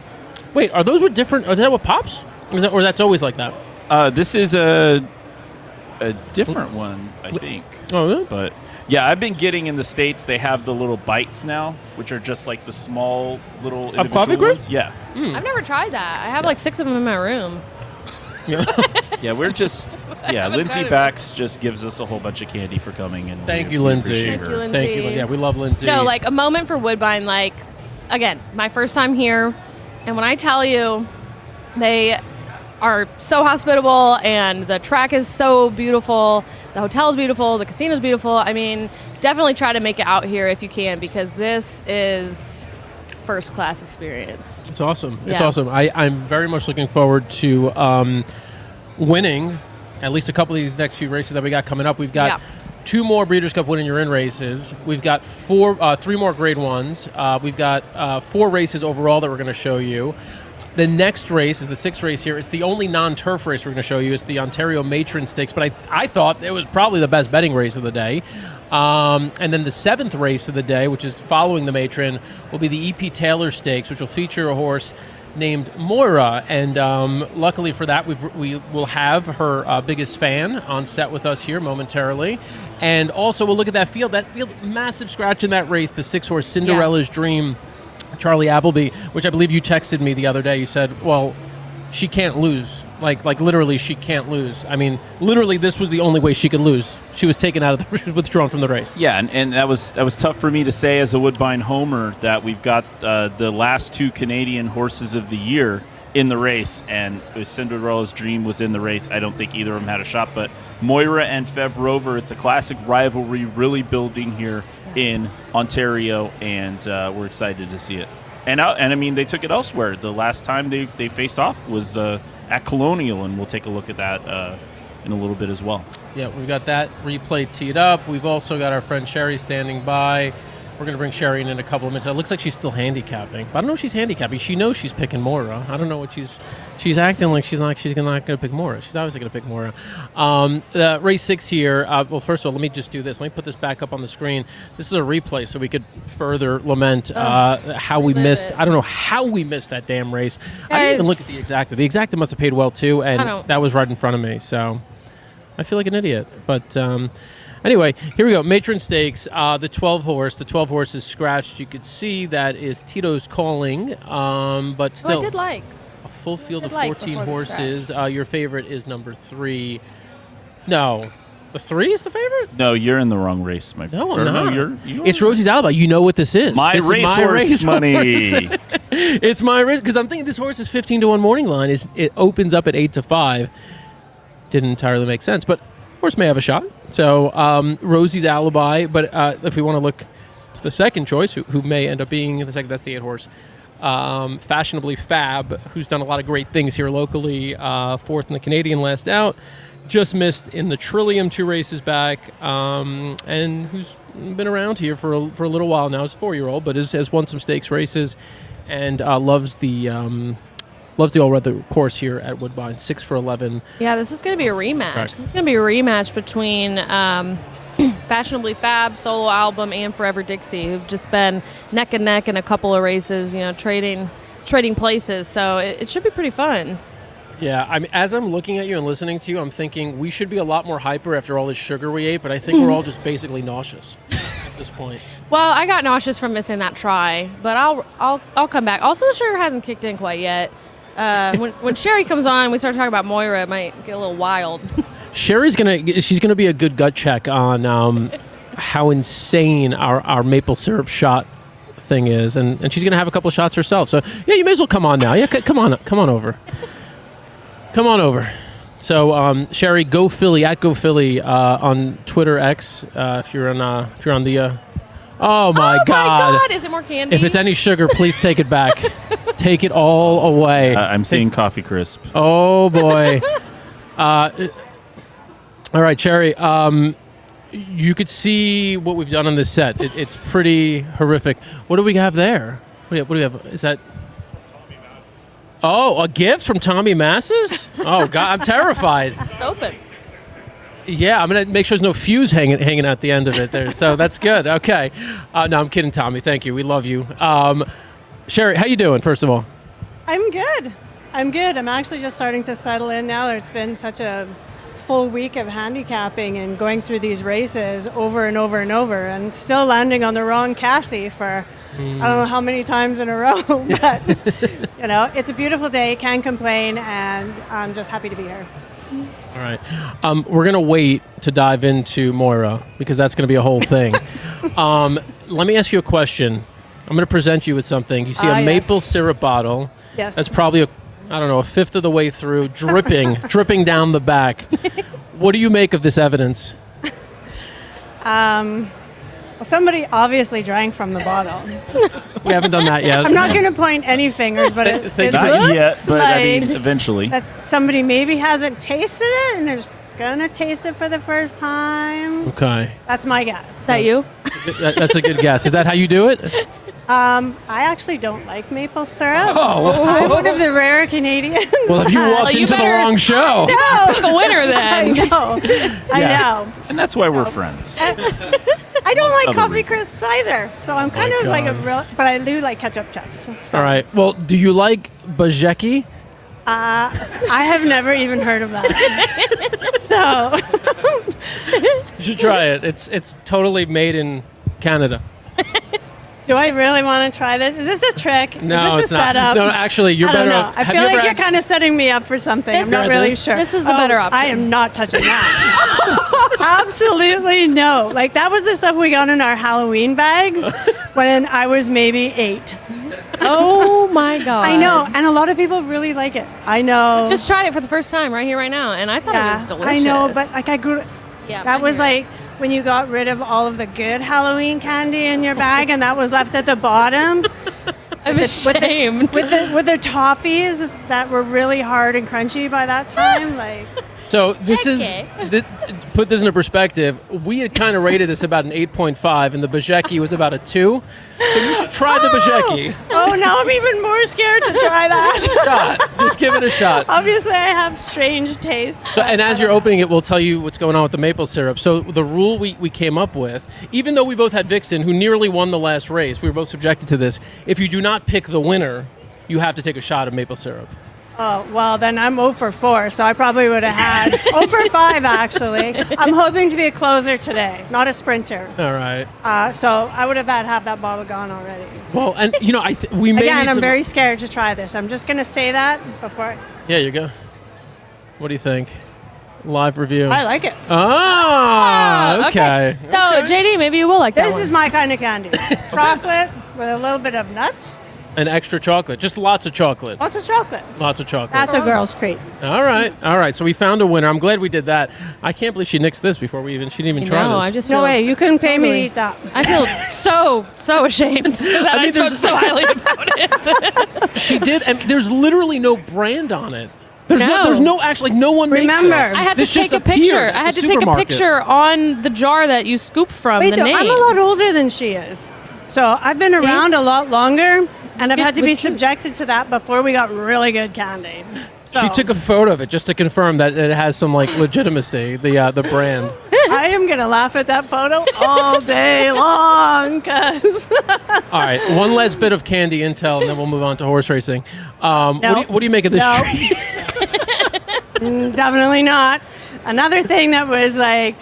S1: Wait, are those with different? Are that with pops? Or that's always like that?
S2: This is a different one, I think.
S1: Oh, really?
S2: But yeah, I've been getting in the States. They have the little bites now, which are just like the small little individual
S1: coffee
S2: ones.
S1: grips?
S2: Yeah.
S3: I've never tried that. I have like 6 of them in my room.
S2: Yeah, we're just Lindsay
S3: tried it.
S2: Bax just gives us a whole bunch of candy for coming, and
S1: Thank
S2: we-
S1: you,
S2: we
S1: Lindsay.
S2: appreciate
S3: Thank
S2: her.
S3: you, Lindsay.
S1: Thank you. Yeah, we love Lindsay.
S3: No, like a moment for Woodbine. Like, again, my first time here, and when I tell you, they are so hospitable, and the track is so beautiful, the hotel's beautiful, the casino's beautiful. I mean, definitely try to make it out here if you can, because this is first class experience.
S1: It's awesome. It's
S3: Yeah.
S1: awesome. I'm very much looking forward to winning at least a couple of these next few races that we got coming up. We've got 2 more Breeders' Cup Win in Your In races. We've got 3 more Grade 1s. We've got 4 races overall that we're going to show you. The next race is the 6th race here. It's the only non-turf race we're going to show you. It's the Ontario Matron Stakes, but I thought it was probably the best betting race of the day. And then the 7th race of the day, which is following the Matron, will be the E.P. Taylor Stakes, which will feature a horse named Moira. And luckily for that, we will have her biggest fan on set with us here momentarily. And also we'll look at that field. That field, massive scratch in that race, the 6-horse Cinderella's Dream, Charlie Appleby, which I believe you texted me the other day. You said, well, she can't lose. Like literally, she can't lose. I mean, literally, this was the only way she could lose. She was taken out of the withdrawn from the race.
S2: Yeah, and that was tough for me to say as a Woodbine homer that we've got the last 2 Canadian horses of the year in the race, and Cinderella's Dream was in the race. I don't think either of them had a shot, but Moira and Fev Rover, it's a classic rivalry really building here in Ontario, and we're excited to see it. And I mean, they took it elsewhere. The last time they faced off was at Colonial, and we'll take a look at that in a little bit as well.
S1: Yeah, we've got that replay teed up. We've also got our friend Sherry standing by. We're going to bring Sherry in a couple of minutes. It looks like she's still handicapping, but I don't know if she's handicapping. She knows she's picking Moira. I don't know what she's acting like she's not going to pick Moira. She's obviously going to pick Moira. Race 6 here. Well, first of all, let me just do this. Let me put this back up on the screen. This is a replay, so we could further lament how we missed. I don't know how we missed that damn race. I didn't even look at the exacta. The exacta must have paid well too, and that was right in front of me. So I feel like an idiot, but. Anyway, here we go. Matron Stakes, the 12 horse. The 12 horse is scratched. You could see that is Tito's Calling, but still
S3: I did like
S1: a full field of
S3: like
S1: 14
S3: before the
S1: horses. Your favorite is number 3. No, the 3 is the favorite?
S2: No, you're in the wrong race, my friend.
S1: No, I'm not.
S2: You
S1: It's Rosie's Alibi. You know what this is.
S2: My
S1: This is
S2: racehorse money.
S1: It's my race because I'm thinking this horse is 15-1 morning line. It opens up at 8-5. Didn't entirely make sense, but horse may have a shot. So Rosie's Alibi, but if we want to look to the second choice, who may end up being the second, that's the 8 horse. Fashionably Fab, who's done a lot of great things here locally. 4th in the Canadian last out. Just missed in the Trillium 2 races back, and who's been around here for a little while now. He's a 4-year-old, but has won some stakes races and loves the all-weather course here at Woodbine. 6 for 11.
S3: Yeah, this is going to be a rematch.
S1: Correct.
S3: This is going to be a rematch between Fashionably Fab, solo album, and Forever Dixie, who've just been neck and neck in a couple of races, trading places. So it should be pretty fun.
S1: Yeah, I mean, as I'm looking at you and listening to you, I'm thinking we should be a lot more hyper after all this sugar we ate, but I think we're all just basically nauseous at this point.
S3: Well, I got nauseous from missing that try, but I'll come back. Also, the sugar hasn't kicked in quite yet. When Sherry comes on, we start talking about Moira, it might get a little wild.
S1: Sherry's she's gonna be a good gut check on how insane our maple syrup shot thing is, and she's gonna have a couple of shots herself. So yeah, you may as well come on now. Yeah, come on over. Come on over. So Sherry, Go Philly at Go Philly on Twitter X. If you're on the. Oh my God!
S3: Is it more candy?
S1: If it's any sugar, please take it back. Take it all away.
S2: I'm seeing Coffee Crisp.
S1: Oh boy. All right, Cherry. you could see what we've done on this set. It's pretty horrific. What do we have there? What do we have? Is that? Oh, a gift from Tommy Masses? Oh God, I'm terrified.
S3: It's open.
S1: Yeah, I'm gonna make sure there's no fuse hanging at the end of it there. So that's good. Okay. No, I'm kidding, Tommy. Thank you. We love you. Sherry, how you doing? First of all.
S7: I'm good. I'm actually just starting to settle in now. It's been such a full week of handicapping and going through these races over and over and over, and still landing on the wrong Cassie for I don't know how many times in a row. But it's a beautiful day. Can't complain, and I'm just happy to be here.
S1: All right. We're going to wait to dive into Moira because that's going to be a whole thing. Let me ask you a question. I'm going to present you with something. You see a maple syrup bottle.
S7: Yes.
S1: That's probably a fifth of the way through, dripping down the back. What do you make of this evidence?
S7: Well, somebody obviously drank from the bottle.
S1: We haven't done that yet.
S7: I'm not going to point any fingers, but it
S1: Thank you.
S2: Not
S7: looks
S2: yet, but
S7: like
S2: I mean, eventually.
S7: that somebody maybe hasn't tasted it and is going to taste it for the first time.
S1: Okay.
S7: That's my guess.
S3: Is that you?
S1: That's a good guess. Is that how you do it?
S7: I actually don't like maple syrup.
S1: Oh.
S7: I'm one of the rare Canadians.
S1: Well, if you
S7: that-
S1: walked
S3: you
S1: into the
S3: better-
S1: wrong show.
S7: No.
S3: The winner
S7: I
S3: then.
S7: know. I know.
S2: And that's why we're friends.
S7: I don't like
S2: other
S7: coffee
S2: reasons.
S7: crisps either. So I'm kind of like a real, but I do like ketchup chips. So.
S1: All right. Well, do you like Bajeki?
S7: I have never even heard of that. So
S1: You should try it. It's totally made in Canada.
S7: do I really want to try this? Is this a trick?
S1: No,
S7: Is
S1: it's
S7: this a
S1: not.
S7: setup?
S1: No, actually, you're
S7: I don't
S1: better
S7: know.
S1: off.
S7: I
S1: Have
S7: feel
S1: you
S7: like
S1: ever
S7: you're kind of setting me up for something.
S3: This-
S7: I'm not
S1: Try
S7: really
S1: this?
S7: sure.
S3: This is the better option.
S7: I am not touching that. Absolutely no. Like that was the stuff we got in our Halloween bags when I was maybe 8.
S3: Oh my God.
S7: I know, and a lot of people really like it. I know.
S3: Just tried it for the first time right here, right now, and I thought it was delicious.
S7: I know, but like I grew.
S3: Yeah,
S7: That
S3: I
S7: was
S3: hear it.
S7: like when you got rid of all of the good Halloween candy in your bag, and that was left at the bottom.
S3: I'm ashamed.
S7: with the toffees that were really hard and crunchy by that time. Like,
S1: So this
S3: Okay.
S1: put this into perspective. We had kind of rated this about an 8.5, and the Bajeki was about a 2. So you should try the Bajeki.
S7: oh, now I'm even more scared to try that.
S1: Shot. Just give it a shot.
S7: Obviously, I have strange tastes.
S1: So, and as you're opening it, we'll tell you what's going on with the maple syrup. So the rule we came up with, even though we both had Vixen, who nearly won the last race, we were both subjected to this. If you do not pick the winner, you have to take a shot of maple syrup.
S7: Oh, well, then I'm 0 for 4, so I probably would have had 0 for 5, actually. I'm hoping to be a closer today, not a sprinter.
S1: All right.
S7: So I would have had half that bottle gone already.
S1: Well, and we may
S7: Again,
S1: need
S7: I'm
S1: some-
S7: very scared to try this. I'm just going to say that before.
S1: Yeah, you go. What do you think? Live review.
S7: I like it.
S1: Ah, okay.
S3: So, JD, maybe you will like that
S7: This
S3: one.
S7: is my kind of candy. Chocolate with a little bit of nuts.
S1: An extra chocolate. Just lots of chocolate.
S7: Lots of chocolate.
S1: Lots of chocolate.
S7: That's a girl's treat.
S1: All right. So we found a winner. I'm glad we did that. I can't believe she nixed this before she didn't even try
S3: No,
S1: this.
S3: I just
S7: No
S3: feel,
S7: way, you couldn't pay me
S3: Totally.
S7: to eat that.
S3: I feel so ashamed that I,
S1: mean,
S3: spoke
S1: there's-
S3: so highly about it.
S1: She did, and there's literally no brand on it.
S3: No.
S1: There's no actually, no one
S7: Remember,
S1: makes this.
S3: I had to
S1: This just
S3: take a
S1: appeared
S3: picture.
S1: at
S3: I had
S1: the
S3: to take a
S1: supermarket.
S3: picture on the jar that you scoop from.
S7: Wait,
S3: the
S7: though,
S3: name.
S7: I'm a lot older than she is. So I've been around a lot longer, and I've had to be subjected to that before we got really good candy. So
S1: She took a photo of it just to confirm that it has some like legitimacy, the brand.
S7: I am going to laugh at that photo all day long, because
S1: All right, one last bit of candy intel, and then we'll move on to horse racing. What do you make of this
S7: No.
S1: treat?
S7: definitely not. Another thing that was like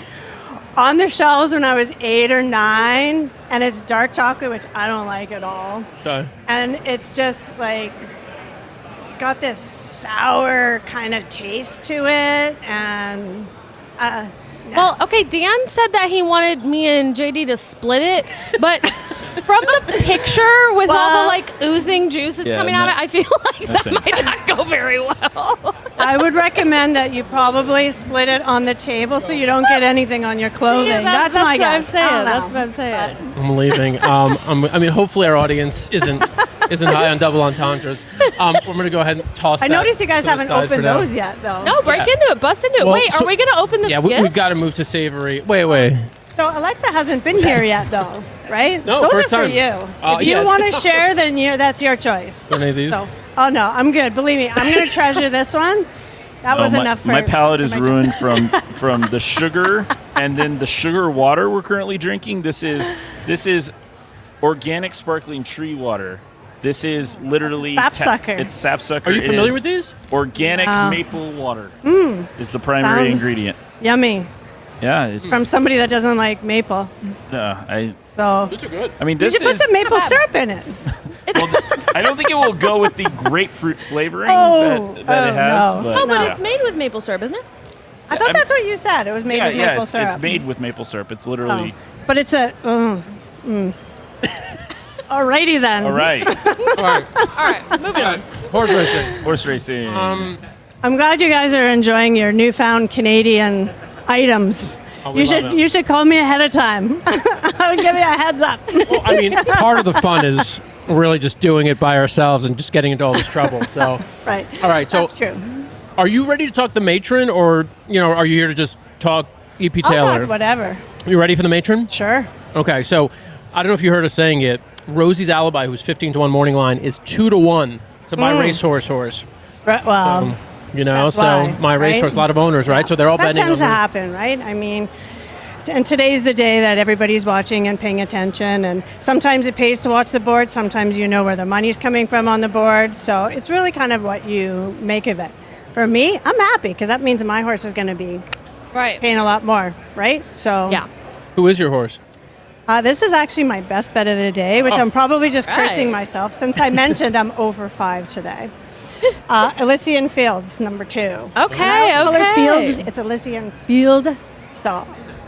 S7: on the shelves when I was 8 or 9, and it's dark chocolate, which I don't like at all.
S1: Okay.
S7: And it's just like got this sour kind of taste to it, and no.
S3: Well, okay, Dan said that he wanted me and JD to split it, but from the picture with all
S7: Well-
S3: the like oozing juices
S2: Yeah,
S3: coming out of
S2: no-
S3: it, I feel like that
S2: thanks.
S3: might not go very well.
S7: I would recommend that you probably split it on the table so you don't get anything on your clothing.
S3: Yeah,
S7: that's my
S3: what I'm
S7: guess.
S3: saying.
S7: I don't know.
S3: That's what I'm saying.
S1: I'm leaving. I mean, hopefully our audience isn't high on double entendres. We're going to go ahead and toss
S7: I
S1: that
S7: noticed you guys
S1: to the
S7: haven't
S1: side for
S7: opened
S1: now.
S7: those yet, though.
S3: No, break into it, bust into it.
S1: Well,
S3: Wait,
S1: so-
S3: are we gonna open this
S1: Yeah,
S3: gift?
S1: we've got to move to savory. Wait.
S7: So Alexa hasn't been here yet, though, right?
S1: No,
S7: Those
S1: first
S7: are for
S1: time.
S7: you. If you
S1: yeah,
S7: want to
S1: it's-
S7: share, then that's your choice.
S1: Any of these?
S7: So, oh no, I'm good. Believe me, I'm going to treasure this one. That was enough for
S2: my palate is
S7: for my
S2: ruined from the sugar and then the sugar water we're currently drinking. This is organic sparkling tree water. This is literally
S7: Sapsucker.
S2: It's sapsucker.
S1: Are you
S2: It
S1: familiar
S2: is
S1: with these?
S2: Organic maple water is the primary
S7: sounds-
S2: ingredient.
S7: Yummy.
S2: Yeah, it's
S7: From somebody that doesn't like maple.
S2: I
S7: So
S1: These are good.
S2: mean
S7: you
S2: this
S7: should put
S2: is
S7: some maple syrup in it.
S2: well, I don't think it will go with the grapefruit flavoring
S7: Oh,
S2: that it has.
S7: no.
S2: But
S3: Oh, but
S2: yeah.
S3: it's made with maple syrup, isn't it?
S7: I thought that's what you said. It was made with maple
S2: it's,
S7: syrup.
S2: it's made with maple syrup. It's literally
S7: But it's a. Alrighty then.
S2: all right.
S1: All right.
S3: All right, moving on.
S1: Horse racing.
S2: Horse racing.
S7: I'm glad you guys are enjoying your newfound Canadian items.
S1: Oh, we
S7: You
S1: love
S7: should
S1: it.
S7: you should call me ahead of time. I would give you a heads up.
S1: Well, I mean, part of the fun is really just doing it by ourselves and just getting into all this trouble. So,
S7: Right.
S1: all right. So,
S7: That's true.
S1: are you ready to talk the matron, or are you here to just talk EP
S7: I'll
S1: Taylor?
S7: talk whatever.
S1: You ready for the matron?
S7: Sure.
S1: Okay. So, I don't know if you heard us saying it. Rosie's Alibi, who's 15-1 morning line, is 2-1. It's a my racehorse horse.
S7: Right, well, that's
S1: So
S7: why,
S1: my
S7: right?
S1: racehorse, a lot of owners, right? So they're all
S7: that
S1: betting
S7: tends
S1: on
S7: to
S1: her.
S7: happen, right? I mean, and today's the day that everybody's watching and paying attention. And sometimes it pays to watch the board. Sometimes you know where the money's coming from on the board. So it's really kind of what you make of it. For me, I'm happy because that means my horse is going to be
S3: Right.
S7: paying a lot more, right? So
S3: Yeah.
S1: Who is your horse?
S7: This is actually my best bet of the day, which I'm probably just cursing
S3: Right.
S7: myself since I mentioned I'm over 5 today. Elysian Fields, number 2.
S3: Okay,
S7: Color
S3: okay.
S7: Fields, it's Elysian Field. So,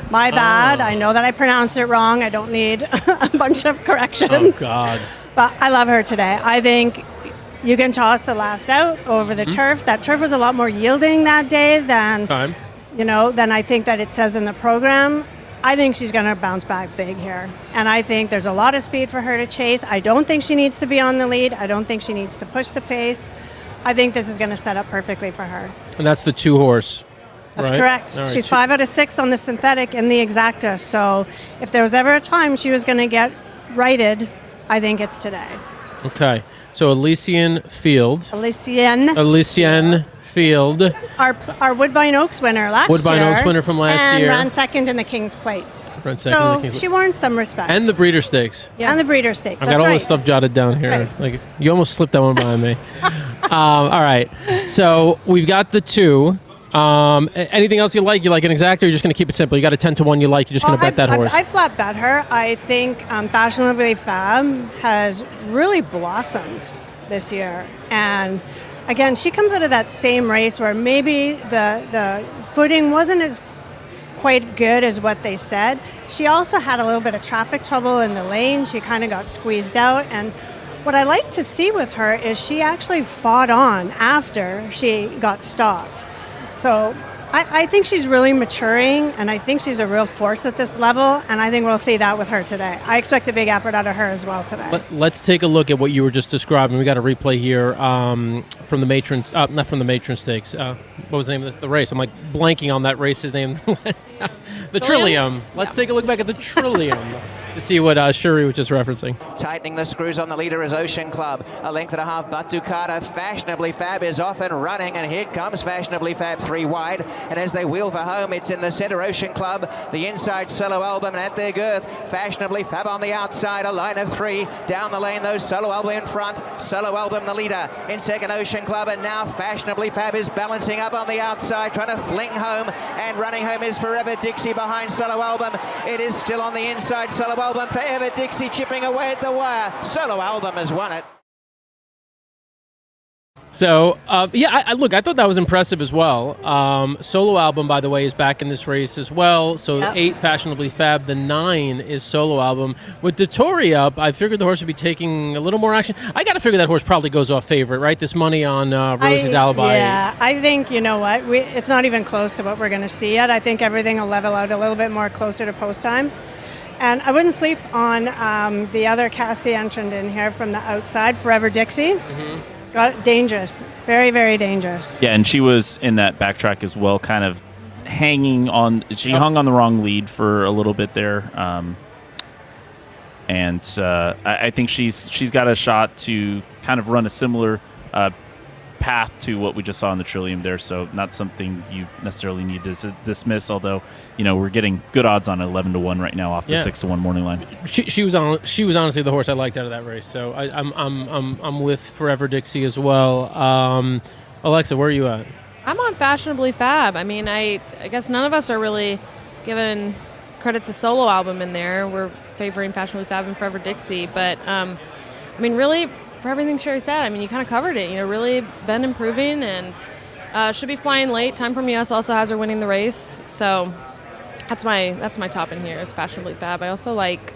S7: my bad. I know that I pronounced it wrong. I don't need a bunch of
S1: Oh,
S7: corrections.
S1: God.
S7: But I love her today. I think you can toss the last out over the turf. That turf was a lot more yielding that day than
S1: Time.
S7: than I think that it says in the program. I think she's going to bounce back big here. And I think there's a lot of speed for her to chase. I don't think she needs to be on the lead. I don't think she needs to push the pace. I think this is going to set up perfectly for her.
S1: And that's the 2 horse.
S7: That's
S1: right?
S7: correct.
S1: All right,
S7: She's
S1: 2
S7: 5 out of 6 on the synthetic and the exacta. So if there was ever a time she was going to get righted, I think it's today.
S1: Okay. So Elysian Field.
S7: Elysian,
S1: Field.
S7: our Woodbine Oaks winner last
S1: Woodbine
S7: year.
S1: Oaks winner from last
S7: and
S1: year.
S7: ran second in the King's Plate.
S1: Front second in the
S7: So
S1: King's-
S7: she warrants some respect.
S1: and the Breeder Stakes.
S3: Yeah.
S7: And the Breeder Stakes.
S1: I've
S7: That's
S1: got all
S7: right.
S1: this stuff jotted down here.
S7: right.
S1: Like you almost slipped that one by me. All right. So we've got the 2. Anything else you like? You like an exact, or you're just going to keep it simple? You got a 10-1 you like. You're just going to bet that horse.
S7: I flat bet her. I think Fashionably Fab has really blossomed this year. And again, she comes out of that same race where maybe the footing wasn't as quite good as what they said. She also had a little bit of traffic trouble in the lane. She kind of got squeezed out. And what I like to see with her is she actually fought on after she got stopped. So I think she's really maturing, and I think she's a real force at this level, and I think we'll see that with her today. I expect a big effort out of her as well today.
S1: Let's take a look at what you were just describing. We got a replay here from the Matron, not from the Matron Stakes. What was the name of the race? I'm like blanking on that race's name. The Trillium. Let's take a look back at the Trillium to see what Shuri was just referencing.
S6: Tightening the screws on the leader is Ocean Club. A length and a half, but Ducata. Fashionably Fab is off and running, and here comes Fashionably Fab 3 wide. And as they wheel for home, it's in the center, Ocean Club. The inside, Solo Album at their girth. Fashionably Fab on the outside, a line of 3. Down the lane, those Solo Album in front. Solo Album the leader. In second, Ocean Club, and now Fashionably Fab is balancing up on the outside, trying to fling home. And running home is Forever Dixie behind Solo Album. It is still on the inside, Solo Album. Forever Dixie chipping away at the wire. Solo Album has won it.
S1: So, look, I thought that was impressive as well. Solo Album, by the way, is back in this race as well. So,
S7: Yep.
S1: 8, Fashionably Fab. The 9 is Solo Album. With Dettori up, I figured the horse would be taking a little more action. I got to figure that horse probably goes off favorite, right? This money on Rosie's Alibi.
S7: Yeah, I think, you know what, it's not even close to what we're going to see yet. I think everything will level out a little bit more closer to post time. And I wouldn't sleep on the other Cassie entrant in here from the outside, Forever Dixie. Got dangerous. Very, very dangerous.
S2: Yeah, and she was in that backtrack as well, kind of hanging on. She hung on the wrong lead for a little bit there, and I think she's got a shot to kind of run a similar path to what we just saw in the Trillium there. So not something you necessarily need to dismiss. Although we're getting good odds on 11-1 right now off the 6-1 morning line.
S1: She was honestly the horse I liked out of that race. So I'm with Forever Dixie as well. Alexa, where are you at?
S3: I'm on Fashionably Fab. I mean, I guess none of us are really giving credit to solo album in there. We're favoring Fashionably Fab and Forever Dixie. But, I mean, really, for everything Sherry said, I mean, you kind of covered it. Really been improving and should be flying late. Time from US also has her winning the race. So that's my top in here is Fashionably Fab. I also like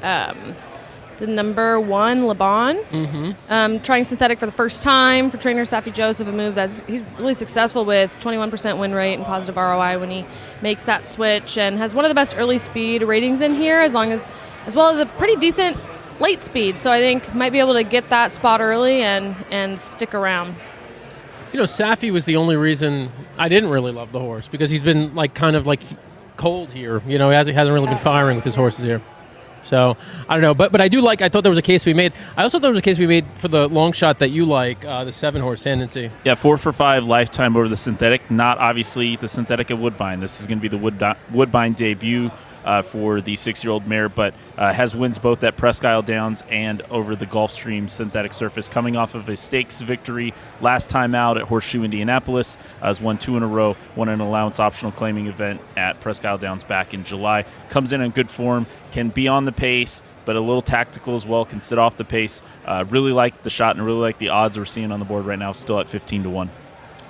S3: the number 1, Laban. Trying synthetic for the first time for trainer Safi Joseph, a move he's really successful with, 21% win rate and positive ROI when he makes that switch, and has one of the best early speed ratings in here, as well as a pretty decent late speed. So I think might be able to get that spot early and stick around.
S1: Safi was the only reason I didn't really love the horse, because he's been kind of cold here. He hasn't really been firing with his horses here. So I don't know, but I thought there was a case to be made. I also thought there was a case to be made for the long shot that you like, the 7-horse Ascendancy.
S2: Yeah, 4 for 5 lifetime over the synthetic. Not obviously the synthetic at Woodbine. This is going to be the Woodbine debut for the 6-year-old mare, but has wins both at Presque Isle Downs and over the Gulfstream synthetic surface, coming off of a stakes victory last time out at Horseshoe Indianapolis. Has won 2 in a row, won an allowance optional claiming event at Presque Isle Downs back in July. Comes in good form, can be on the pace, but a little tactical as well, can sit off the pace. Really like the shot and really like the odds we're seeing on the board right now, still at 15-1.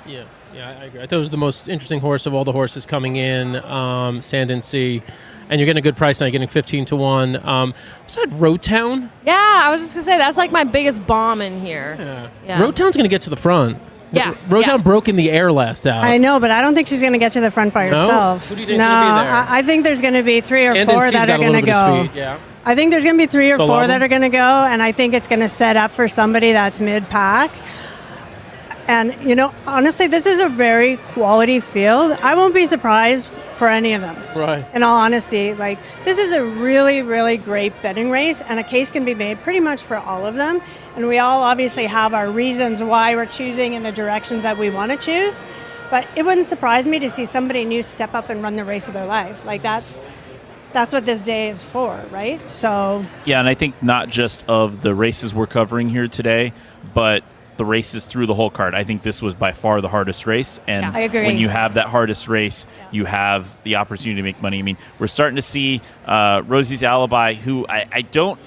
S1: Yeah, I agree. I thought it was the most interesting horse of all the horses coming in, Ascendancy. And you're getting a good price now. You're getting 15-1. Besides Roadtown?
S3: Yeah, I was just going to say, that's my biggest bomb in here.
S1: Yeah. Roadtown's going to get to the front.
S3: Yeah.
S1: Roadtown broke in the air last out.
S7: I know, but I don't think she's going to get to the front by herself.
S1: Who do you think is going to be there?
S7: I think there's going to be 3 or 4 that are going to go.
S1: Yeah.
S7: I think there's going to be 3 or
S1: So
S7: 4 that are going to go, and I think it's going to set up for somebody that's mid-pack. And, honestly, this is a very quality field. I won't be surprised for any of them.
S1: Right.
S7: In all honesty, this is a really, really great betting race, and a case can be made pretty much for all of them. And we all obviously have our reasons why we're choosing in the directions that we want to choose. But it wouldn't surprise me to see somebody new step up and run the race of their life. That's what this day is for, right? So. Yeah,
S2: and I think not just of the races we're covering here today, but the races through the whole card. I think this was by far the hardest race, and
S7: I agree.
S2: When you have that hardest race, you have the opportunity to make money. I mean, we're starting to see Rosie's Alibi, who I don't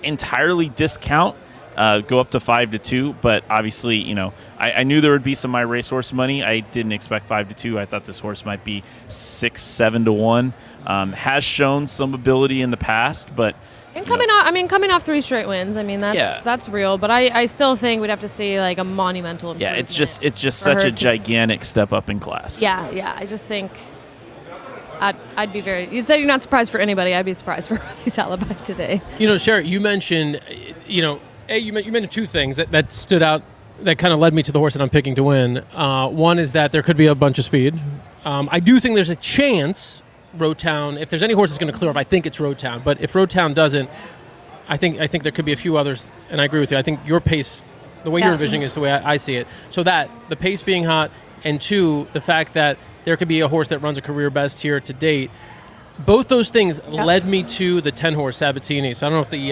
S2: entirely discount, go up to 5-2, but obviously, I knew there would be some My Racehorse money. I didn't expect 5-2. I thought this horse might be 6-7-1. Has shown some ability in the past, but
S3: And coming off 3 straight wins, that's real. But I still think we'd have to see a monumental improvement.
S2: Yeah, it's just such a gigantic step up in class.
S3: Yeah. I just think I'd be very. You said you're not surprised for anybody. I'd be surprised for Rosie's Alibi today.
S1: Sherry, you mentioned, you mentioned 2 things that stood out that kind of led me to the horse that I'm picking to win. One is that there could be a bunch of speed. I do think there's a chance Roadtown, if there's any horse that's going to clear up, I think it's Roadtown. But if Roadtown doesn't, I think there could be a few others, and I agree with you. I think your pace, the way you're envisioning is the way I see it. So that, the pace being hot, and 2, the fact that there could be a horse that runs a career best here to date. Both those things led me to the 10-horse Sabatini. So I don't know if the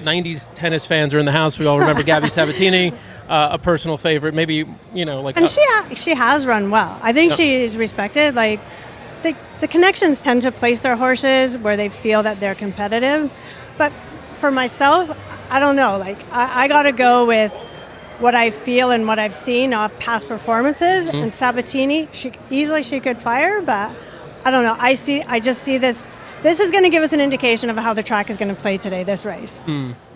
S1: 90s tennis fans are in the house. We all remember Gabby Sabatini, a personal favorite. Maybe, And
S7: she has run well. I think she is respected. The connections tend to place their horses where they feel that they're competitive. But for myself, I don't know. I got to go with what I feel and what I've seen off past performances. Mm-hmm. And Sabatini, she could fire, but I don't know. I just see this. This is going to give us an indication of how the track is going to play today, this race.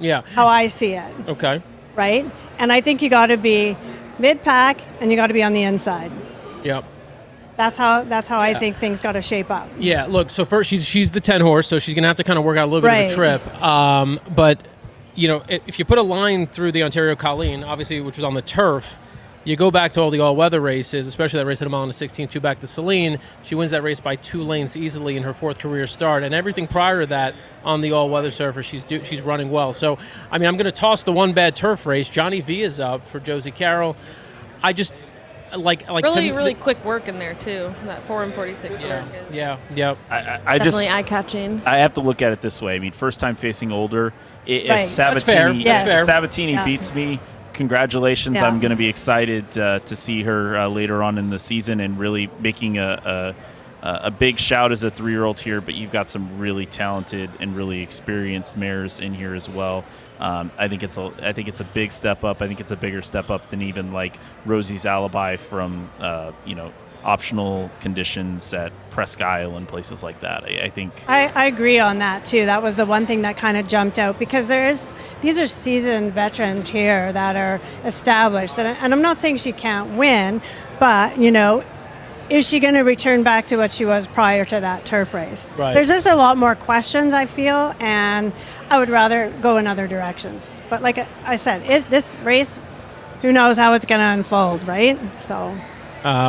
S1: Yeah.
S7: How I see it.
S1: Okay.
S7: Right? And I think you got to be mid-pack and you got to be on the inside.
S1: Yep.
S7: That's how I think things got to shape up.
S1: Yeah, look, so first she's the 10-horse, so she's going to have to kind of work out a little bit of a trip. But, if you put a line through the Ontario Colleen, obviously, which was on the turf, You go back to all the all-weather races, especially that race at a mile and a 16th, 2 back to Celine. She wins that race by 2 lengths easily in her 4th career start, and everything prior to that on the all-weather surface, she's running well. So, I mean, I'm going to toss the one bad turf race. Johnny V is up for Josie Carroll. I just like
S3: really quick work in there too. That 4 and 46 work is
S2: I
S3: definitely eye-catching.
S2: I have to look at it this way. I mean, first time facing older. If
S7: Right.
S2: Sabatini,
S1: That's fair.
S2: if Sabatini beats me, congratulations.
S7: Yeah.
S2: I'm going to be excited to see her later on in the season and really making a big shout as a 3-year-old here. But you've got some really talented and really experienced mares in here as well. I think it's a big step up. I think it's a bigger step up than even like Rosie's Alibi from optional conditions at Presque Isle and places like that. I think
S7: I agree on that too. That was the one thing that kind of jumped out because these are seasoned veterans here that are established, and I'm not saying she can't win, but is she going to return back to what she was prior to that turf race?
S1: Right.
S7: There's just a lot more questions, I feel, and I would rather go in other directions. But like I said, this race, who knows how it's going to unfold, right? So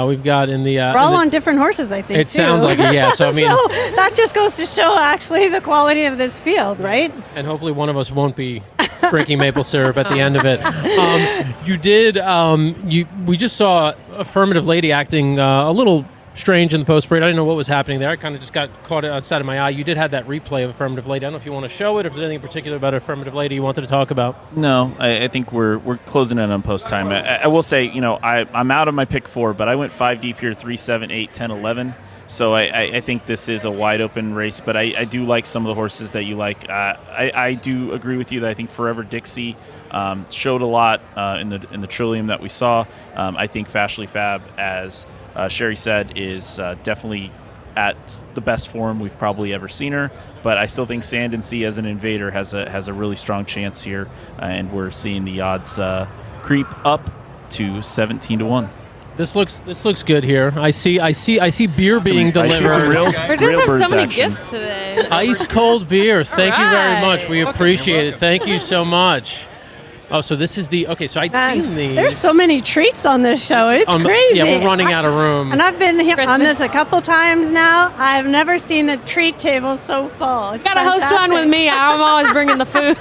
S1: we've got in the
S7: we're all on different horses, I think.
S1: It
S7: too.
S1: sounds like it, yeah. So I mean,
S7: so that just goes to show actually the quality of this field, right?
S1: and hopefully one of us won't be drinking maple syrup at the end of it. You did. We just saw Affirmative Lady acting a little strange in the post parade. I didn't know what was happening there. I kind of just got caught outside of my eye. You did have that replay of Affirmative Lady. I don't know if you want to show it, or if there's anything in particular about Affirmative Lady you wanted to talk about.
S2: No, I think we're closing in on post time. I will say, I'm out of my pick 4, but I went 5 deep here, 3, 7, 8, 10, 11. So I think this is a wide open race, but I do like some of the horses that you like. I do agree with you that I think Forever Dixie showed a lot in the Trillium that we saw. I think Fashionably Fab, as Sherry said, is definitely at the best form we've probably ever seen her, but I still think Sand and Sea as an invader has a really strong chance here, and we're seeing the odds creep up to 17-1.
S1: This looks good here. I see beer being
S2: I see some
S1: delivered.
S3: We just have so many gifts today.
S1: Ice cold beer. Thank you very much.
S3: right.
S1: We appreciate it. Thank you so much. Oh, so this is so I'd seen these.
S7: There's so many treats on this show. It's crazy.
S1: Yeah, we're running out of room.
S7: And I've been here on
S3: Christmas.
S7: this a couple times now. I've never seen the treat table so full. It's
S3: Got to host one with me. I'm always bringing the food.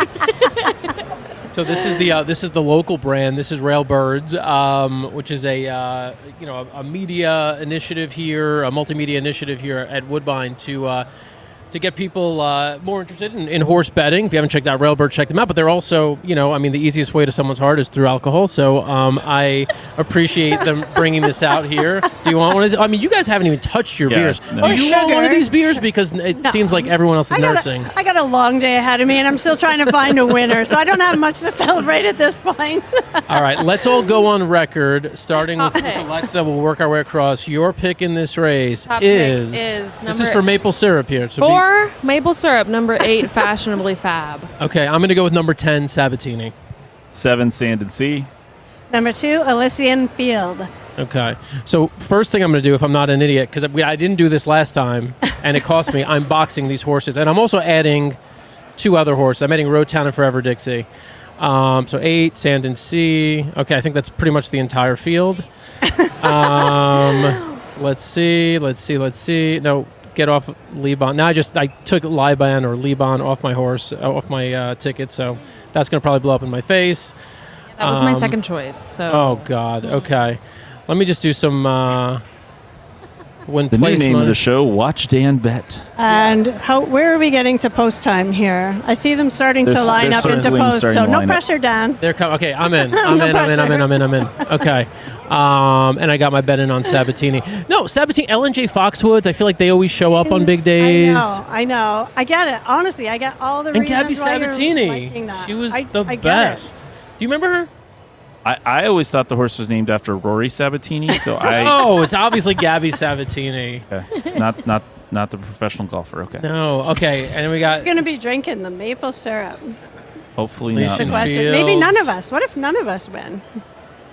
S1: So this is the local brand. This is Railbirds, which is a media initiative here, a multimedia initiative here at Woodbine to get people more interested in horse betting. If you haven't checked out Railbird, check them out. But they're also, the easiest way to someone's heart is through alcohol. So I appreciate them bringing this out here. Do you want one of these? I mean, you guys haven't even touched your beers.
S2: No.
S1: Do you want one of these beers? Because it
S7: No.
S1: seems like everyone else is nursing.
S7: I got a long day ahead of me, and I'm still trying to find a winner, so I don't have much to celebrate at this point.
S1: All right, let's all go on record, starting with
S3: Top pick.
S1: Alexa. We'll work our way across. Your pick in this race
S3: Top pick is
S1: this
S3: number-
S1: is for maple syrup here. So
S3: 4 maple syrup, number 8 Fashionably Fab.
S1: okay, I'm going to go with number 10, Sabatini.
S2: 7, Sand and Sea.
S7: Number 2, Elysian Field.
S1: Okay, so first thing I'm going to do, if I'm not an idiot, because I didn't do this last time, and it cost me, I'm boxing these horses. And I'm also adding 2 other horses. I'm adding Road Town and Forever Dixie. So 8, Sand and Sea. Okay, I think that's pretty much the entire field. Let's see. No, get off Liban. Now I took Liban or Liban off my horse, off my ticket, so that's going to probably blow up in my face.
S3: That was my second choice. So.
S1: Oh, God. Okay. Let me just do some win
S2: The new
S1: place
S2: name of
S1: money.
S2: the show, Watch Dan Bet.
S7: And where are we getting to post time here? I see them starting to line
S2: they're
S7: up into
S2: circling,
S7: post,
S2: starting
S7: so
S2: to
S7: no
S2: line up.
S7: pressure, Dan.
S1: They're coming. Okay, I'm in.
S7: No
S1: I'm in.
S7: pressure.
S1: Okay. And I got my bet in on Sabatini. No, Sabatini, L&J Foxwoods, I feel like they always show up on big days.
S7: I know. I get it. Honestly, I get all the
S1: And
S7: reasons
S1: Gabby
S7: why you're
S1: Sabatini.
S7: liking that.
S1: She was
S7: I
S1: the
S7: get it.
S1: best. Do you remember her?
S2: I always thought the horse was named after Rory Sabatini, so
S1: Oh, it's obviously Gabby Sabatini.
S2: okay. not the professional golfer. Okay.
S1: No, okay. And then we got
S7: Who's going to be drinking the maple syrup?
S2: Hopefully
S1: Leash
S2: not.
S1: and
S2: me.
S7: Question.
S1: Fields.
S7: Maybe none of us. What if none of us win?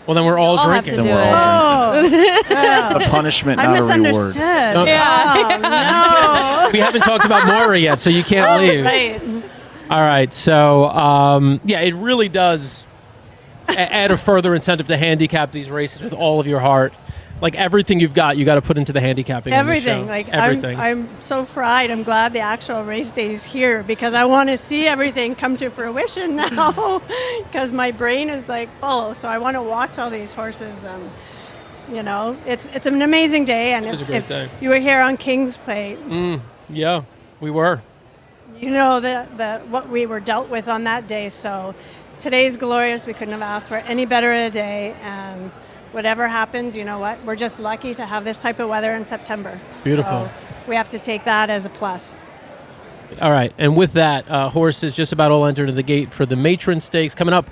S1: well, then we're all
S3: I'll have
S1: drinking.
S3: to do
S2: Then we're
S3: it.
S2: all
S7: Oh,
S2: It's a punishment,
S7: I
S2: not a reward.
S7: misunderstood.
S1: No.
S7: Oh, no.
S1: We haven't talked about Mara yet, so you can't leave.
S7: Right.
S1: All right, so it really does add a further incentive to handicap these races with all of your heart. Like everything you've got, you got to put into the handicapping.
S7: Everything.
S1: On the show.
S7: Like
S1: everything.
S7: I'm so fried. I'm glad the actual race day is here because I want to see everything come to fruition now. Because my brain is like full. So I want to watch all these horses. You know, it's an amazing day. And if you were here on King's Plate,
S1: yeah, we were.
S7: You know the what we were dealt with on that day. So today's glorious. We couldn't have asked for any better of a day. And whatever happens, you know what? We're just lucky to have this type of weather in September.
S1: Beautiful.
S7: So we have to take that as a plus.
S1: All right, and with that, horses just about all entered into the gate for the Matron Stakes. Coming up,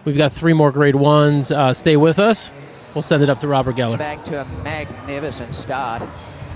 S1: we've got 3 more Grade 1s. Stay with us. We'll send it up to Robert Geller.
S6: Back to a magnificent start.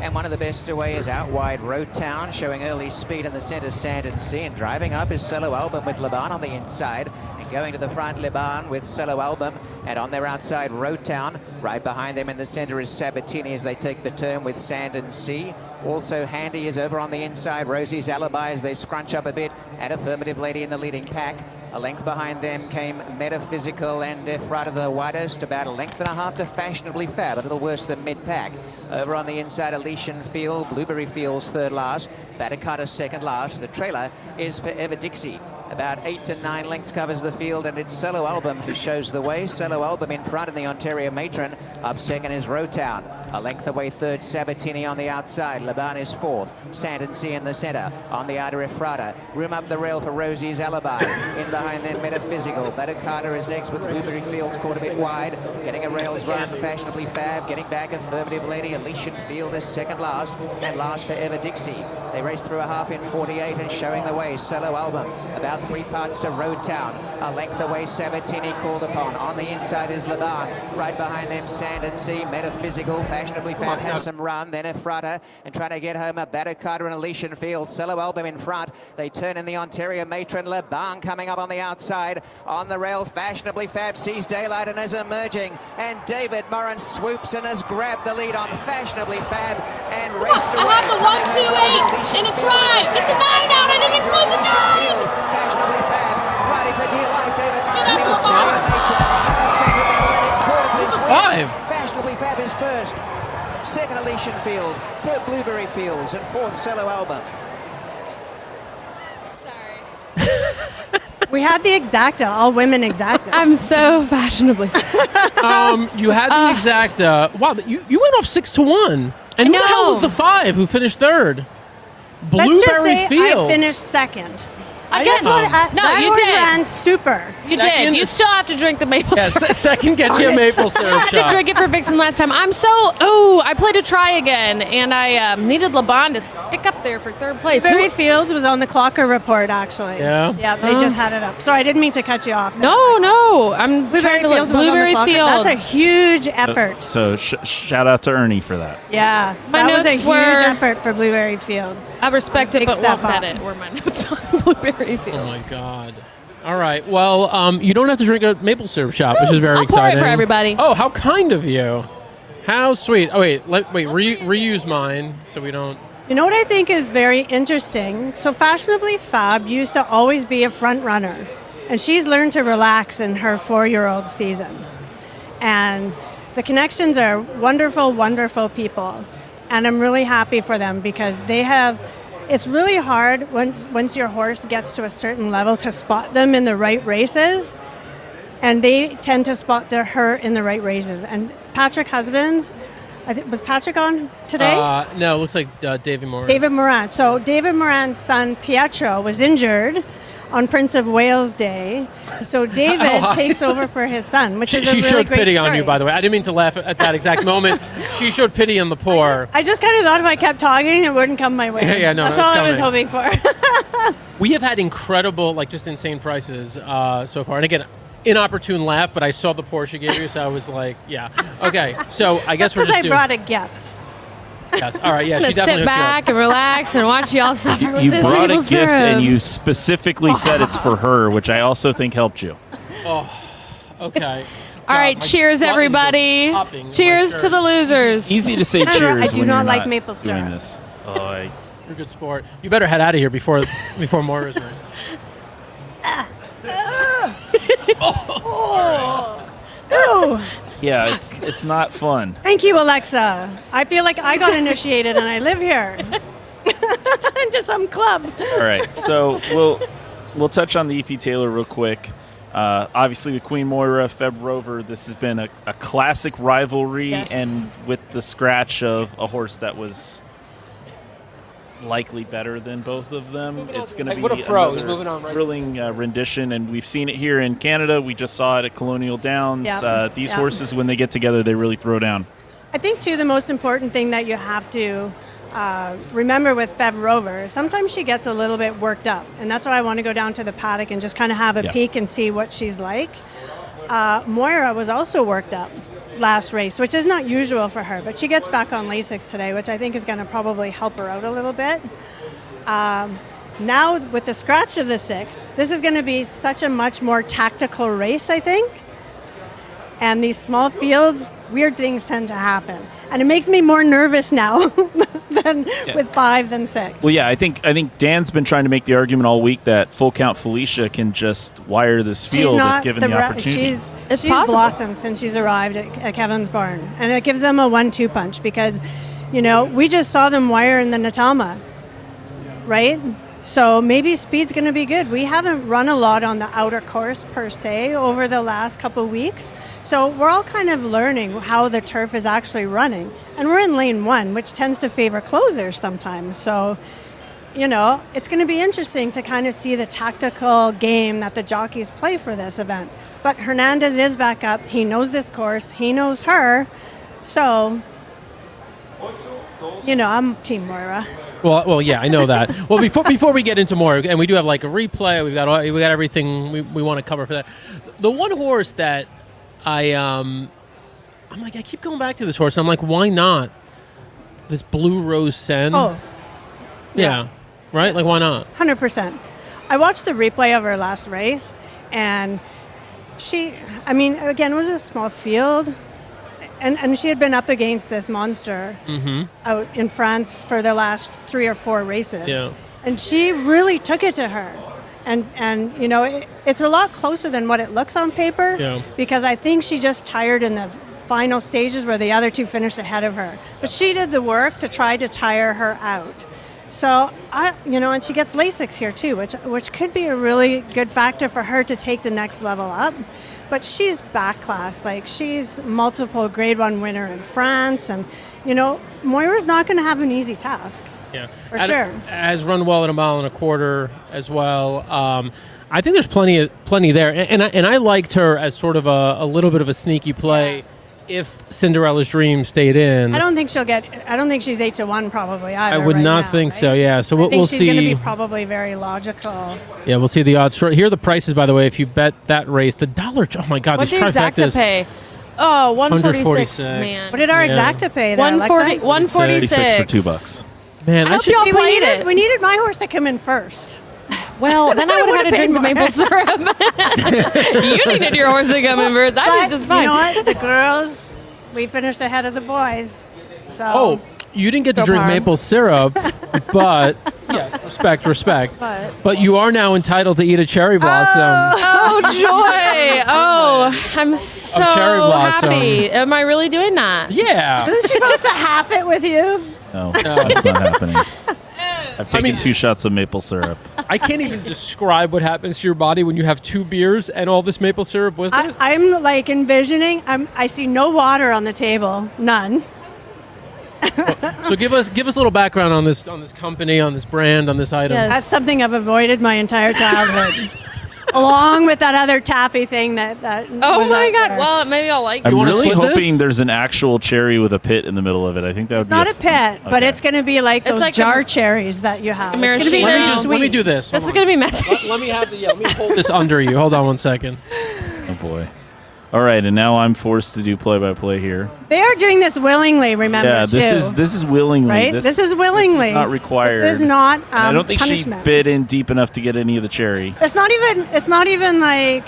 S6: And one of the best away is Out Wide Road Town, showing early speed in the centre, Sand and Sea. And driving up is Solo Album with Laban on the inside. And going to the front, Laban with Solo Album. And on their outside, Road Town. Right behind them in the centre is Sabatini as they take the turn with Sand and Sea. Also Handy is over on the inside. Rosie's Alibi as they scrunch up a bit. And Affirmative Lady in the leading pack. A length behind them came Metaphysical and Ephrata the widest, about a length and a half to Fashionably Fab, a little worse than mid-pack. Over on the inside, Elysian Field, Blueberry Fields third last, Batakata second last. The trailer is Forever Dixie. About 8 to 9 lengths covers the field, and it's Solo Album who shows the way. Solo Album in front in the Ontario Matron. Up second is Road Town. A length away third, Sabatini on the outside. Laban is fourth. Sand and Sea in the center. On the outer, Ephrata. Room up the rail for Rosie's Alibi. In behind them, Metaphysical. Batakata is next with Blueberry Fields caught a bit wide. Getting a rails run, Fashionably Fab. Getting back, Affirmative Lady. Elysian Field is second last. And last, Forever Dixie. They race through a half in 48 and showing the way. Solo Album. About 3 parts to Road Town. A length away, Sabatini called upon. On the inside is Laban. Right behind them, Sand and Sea. Metaphysical. Fashionably Fab has some run. Then Ephrata. And trying to get home a Batakata and Elysian Field. Solo Album in front. They turn in the Ontario Matron. Laban coming up on the outside. On the rail, Fashionably Fab sees daylight and is emerging. And David Moran swoops and has grabbed the lead on Fashionably Fab and raced away.
S3: I have the 1, 2, 8 in a try. Get the 9 out. I didn't include the 9.
S6: Fashionably Fab, riding for dear life, David Moran. The Ontario Matron. Second, Atlantic Tordjman's win.
S1: 5.
S6: Fashionably Fab is first. Second, Elysian Field. Third, Blueberry Fields. And fourth, Solo Album.
S7: We had the exacta, all women exacta.
S3: I'm so fashionably.
S1: You had the exacta. Wow, you went off 6 to 1. And who the hell was the 5 who finished third? Blueberry
S7: Let's just say
S1: Fields.
S7: I finished second.
S3: Again,
S7: that
S3: you
S7: horse
S3: did.
S7: ran super.
S3: You
S1: Second
S3: did. You
S1: is-
S3: still have to drink the maple syrup.
S1: Second gets you a maple syrup
S3: I had to
S1: shot.
S3: drink it for Vixen last time. I played a try again, and I needed Laban to stick up there for third place.
S7: Blueberry Fields was on the Clocker report, actually.
S1: Yeah?
S7: Yeah, they just had it up. Sorry, I didn't mean to cut you off.
S3: No, I'm
S7: Blueberry
S3: trying to look.
S7: Fields was on the
S3: Blueberry
S7: Clocker.
S3: Fields.
S7: That's a huge effort.
S2: So shout out to Ernie for that.
S7: Yeah,
S3: My
S7: that was a
S3: notes
S7: huge
S3: were-
S7: effort for Blueberry Fields.
S3: I respect it,
S7: Big
S3: but
S7: step
S3: won't
S7: up.
S3: bet it. Were my notes on Blueberry Fields.
S1: Oh my God. All right. Well, you don't have to drink a maple syrup shot, which is very
S3: I'll pour it
S1: exciting.
S3: for everybody.
S1: Oh, how kind of you. How sweet. Oh, wait. Reuse mine so we don't.
S7: You know what I think is very interesting? So Fashionably Fab used to always be a front runner, and she's learned to relax in her 4-year-old season. And the Connections are wonderful, wonderful people, and I'm really happy for them because they have. It's really hard once your horse gets to a certain level to spot them in the right races, and they tend to spot her in the right races. And Patrick Husbands, was Patrick on today?
S1: No, it looks like David Moore.
S7: David Moran. So David Moran's son Pietro was injured on Prince of Wales Day. So David takes over for his son, which is a
S1: She
S7: really
S1: showed
S7: great
S1: pity
S7: story.
S1: on you, by the way. I didn't mean to laugh at that exact moment. She showed pity on the poor.
S7: I just kind of thought if I kept talking, it wouldn't come my way.
S1: Yeah, no,
S7: That's
S1: it's
S7: all I was
S1: coming.
S7: hoping for.
S1: We have had incredible, just insane prices so far. And again, inopportune laugh, but I saw the Porsche gave you, so I was like, yeah. Okay, so I guess we're
S7: Because
S1: just
S7: I
S1: doing...
S7: brought a gift.
S1: Yes, all right, yeah,
S3: I'm
S1: she
S3: gonna
S1: definitely
S3: sit
S1: hooked you up.
S3: back and relax and watch y'all suffer with
S2: You
S3: this
S2: brought a
S3: maple
S2: gift
S3: syrup.
S2: and you specifically said it's for her, which I also think helped you.
S1: Okay.
S3: All right, cheers, everybody. Cheers to the losers.
S2: Easy to say
S7: I
S2: cheers
S7: do
S2: when
S7: not
S2: you're
S7: like
S2: not
S7: maple
S2: doing
S7: syrup.
S2: this.
S1: You're a good sport. You better head out of here before Mora's race.
S2: Yeah, it's not fun.
S7: Thank you, Alexa. I feel like I got initiated and I live here. Into some club.
S2: All right, so we'll touch on the EP Taylor real quick. Obviously, the Queen Moira, Feb Rover, this has been a classic rivalry,
S7: Yes.
S2: and with the scratch of a horse that was likely better than both of them, it's going to be
S1: What a pro. He's
S2: another
S1: moving on right
S2: thrilling rendition, and we've seen it here in Canada. We just saw it at Colonial Downs.
S7: Yeah.
S2: These
S7: Yeah.
S2: horses, when they get together, they really throw down.
S7: I think, too, the most important thing that you have to remember with Fev Rover is sometimes she gets a little bit worked up. And that's why I want to go down to the paddock and just kind of have a
S2: Yeah.
S7: peek and see what she's like. Moira was also worked up last race, which is not usual for her. But she gets back on Lasix today, which I think is going to probably help her out a little bit. Now, with the scratch of the 6, this is going to be such a much more tactical race, I think. And these small fields, weird things tend to happen. And it makes me more nervous now than with 5 than 6.
S2: Well, yeah, I think Dan's been trying to make the argument all week that Full Count Felicia can just wire this field if given the opportunity.
S7: She's
S3: possible.
S7: blossomed since she's arrived at Kevin's barn. And it gives them a 1-2 punch because, we just saw them wire in the Natalma, right? So maybe speed's going to be good. We haven't run a lot on the outer course per se over the last couple of weeks. So we're all kind of learning how the turf is actually running. And we're in lane 1, which tends to favor closers sometimes. So, it's going to be interesting to kind of see the tactical game that the jockeys play for this event. But Hernandez is back up. He knows this course. He knows her. So, I'm Team Moira.
S1: Well, yeah, I know that. Well, before we get into more, and we do have like a replay. We got everything we want to cover for that. The one horse that I'm like, I keep going back to this horse. I'm like, why not? This Blue Rose Sen.
S7: Oh,
S1: yeah, right. Like, why not?
S7: 100%. I watched the replay of her last race, and again, it was a small field. And she had been up against this monster out in France for the last 3 or 4 races.
S1: Yeah.
S7: And she really took it to her. And it's a lot closer than what it looks on paper because I think she just tired in the final stages where the other 2 finished ahead of her. But she did the work to try to tire her out. So, and she gets Lasix here too, which could be a really good factor for her to take the next level up. But she's back class. Like, she's multiple Grade 1 winner in France. And, Moira's not going to have an easy task.
S1: Yeah,
S7: For sure.
S1: Has run well at 1.25 miles as well. I think there's plenty there. And I liked her as sort of a little bit of a sneaky play if Cinderella's Dream stayed in.
S7: I don't think she's 8-1 probably either.
S1: I would
S7: right
S1: not
S7: now,
S1: think
S7: right?
S1: so, yeah. So we'll
S7: she's
S1: see.
S7: going to be probably very logical.
S1: Yeah, we'll see the odds. Here are the prices, by the way, if you bet that race. The dollar, oh my God,
S3: What
S1: these
S3: did Exacta
S1: trifectas.
S3: pay? Oh, 146,
S1: 146.
S3: man.
S7: What did our Exacta pay there, Alexa?
S3: 146.
S2: 36 for $2.
S1: Man,
S3: I hope y'all
S7: See,
S3: played it.
S7: we needed my horse to come in first.
S3: Well, then I would have had to drink the
S7: paid
S3: maple syrup. You needed your horse to come in first. I
S7: But
S3: did just fine.
S7: you know what? The girls, we finished ahead of the boys. So
S1: Oh, you didn't get to
S3: Go
S1: drink
S3: Parm.
S1: maple syrup, but yes, respect. But you are now entitled to eat a cherry blossom.
S3: Oh, joy. Oh, I'm so
S1: cherry blossom.
S3: happy. Am I really doing that?
S1: Yeah.
S7: isn't she supposed to half it with you?
S2: No, that's not happening. I've taken 2 shots of maple syrup.
S1: I can't even describe what happens to your body when you have 2 beers and all this maple syrup with it.
S7: I'm like envisioning. I see no water on the table, none.
S1: So give us a little background on this company, on this brand, on this item.
S3: Yes.
S7: That's something I've avoided my entire childhood, along with that other taffy thing that.
S3: Oh
S7: was
S3: my
S7: out
S3: God.
S7: there.
S3: Well, maybe I'll like
S2: I'm
S3: it.
S1: wanna
S2: really
S1: split
S2: hoping
S1: this?
S2: there's an actual cherry with a pit in the middle of it. I think that
S7: It's
S2: would be
S7: not a pit, but
S2: Okay.
S7: it's going to be like
S3: It's
S7: those
S3: like
S7: jar
S3: a-
S7: cherries that you have.
S3: a
S7: It's going to be
S3: maraschino.
S7: very sweet.
S1: Let me do this.
S3: This is
S1: Hold
S3: going to
S1: on.
S3: be messy.
S1: Let me have let me hold this under you. Hold on one second.
S2: Oh boy. All right, and now I'm forced to do play-by-play here.
S7: They are doing this willingly. Remember,
S2: Yeah, this
S7: too.
S2: is willingly.
S7: right. This is willingly.
S2: This is not required.
S7: This is not.
S2: And I don't think
S7: punishment.
S2: she bit in deep enough to get any of the cherry.
S7: It's not even. It's not even like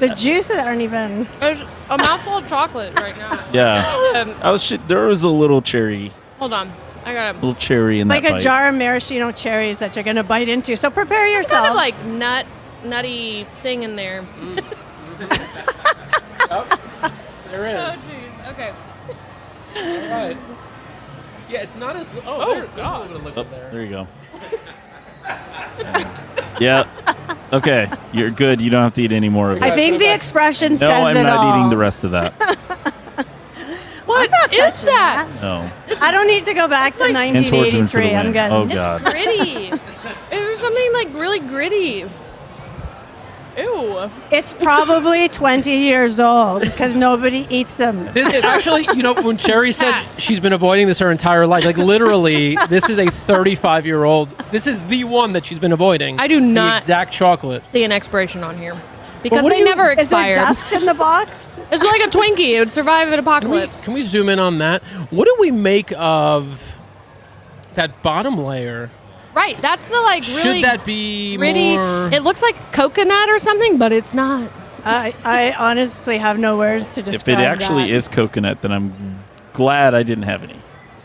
S7: the juices aren't even.
S3: There's a mouthful of chocolate right now.
S2: Yeah, there was a little cherry,
S3: Hold on. I got a
S2: little cherry in
S7: Like
S2: that
S7: a
S2: bite.
S7: jar of maraschino cherries that you're going to bite into. So prepare yourself.
S3: kind of like nutty thing in there.
S1: There is.
S3: Oh, jeez. Okay.
S1: All right. Yeah, it's not as.
S3: Oh,
S1: there's a little bit of liquid there.
S2: There you go. Yeah. Okay, you're good. You don't have to eat any more of it.
S7: I think the expression
S2: No,
S7: says
S2: I'm
S7: it
S2: not
S7: all.
S2: eating the rest of that.
S3: What is
S7: touching
S3: that?
S2: No.
S7: I don't need to go back to
S2: And Tordjman for the
S7: 1983. I'm
S2: win.
S7: good.
S2: Oh,
S3: It's
S2: God.
S3: gritty. It was something like really gritty. Ew.
S7: It's probably 20 years old because nobody eats them.
S1: This is actually, when Cherry said
S3: Pass.
S1: she's been avoiding this her entire life, like literally, this is a 35-year-old. This is the one that she's been avoiding.
S3: I do
S1: The
S3: not
S1: exact chocolate.
S3: see an expiration on here because
S1: what do
S3: they
S1: you-
S3: never
S7: Is there
S3: expire.
S7: dust in the box?
S3: It's like a Twinkie. It would survive an apocalypse.
S1: Can we zoom in on that? What do we make of that bottom layer?
S3: Right. That's the like really
S1: Should that be
S3: gritty.
S1: more?
S3: It looks like coconut or something, but it's not.
S7: I honestly have no words to
S2: If
S7: describe
S2: it actually
S7: that.
S2: is coconut, then I'm glad I didn't have any.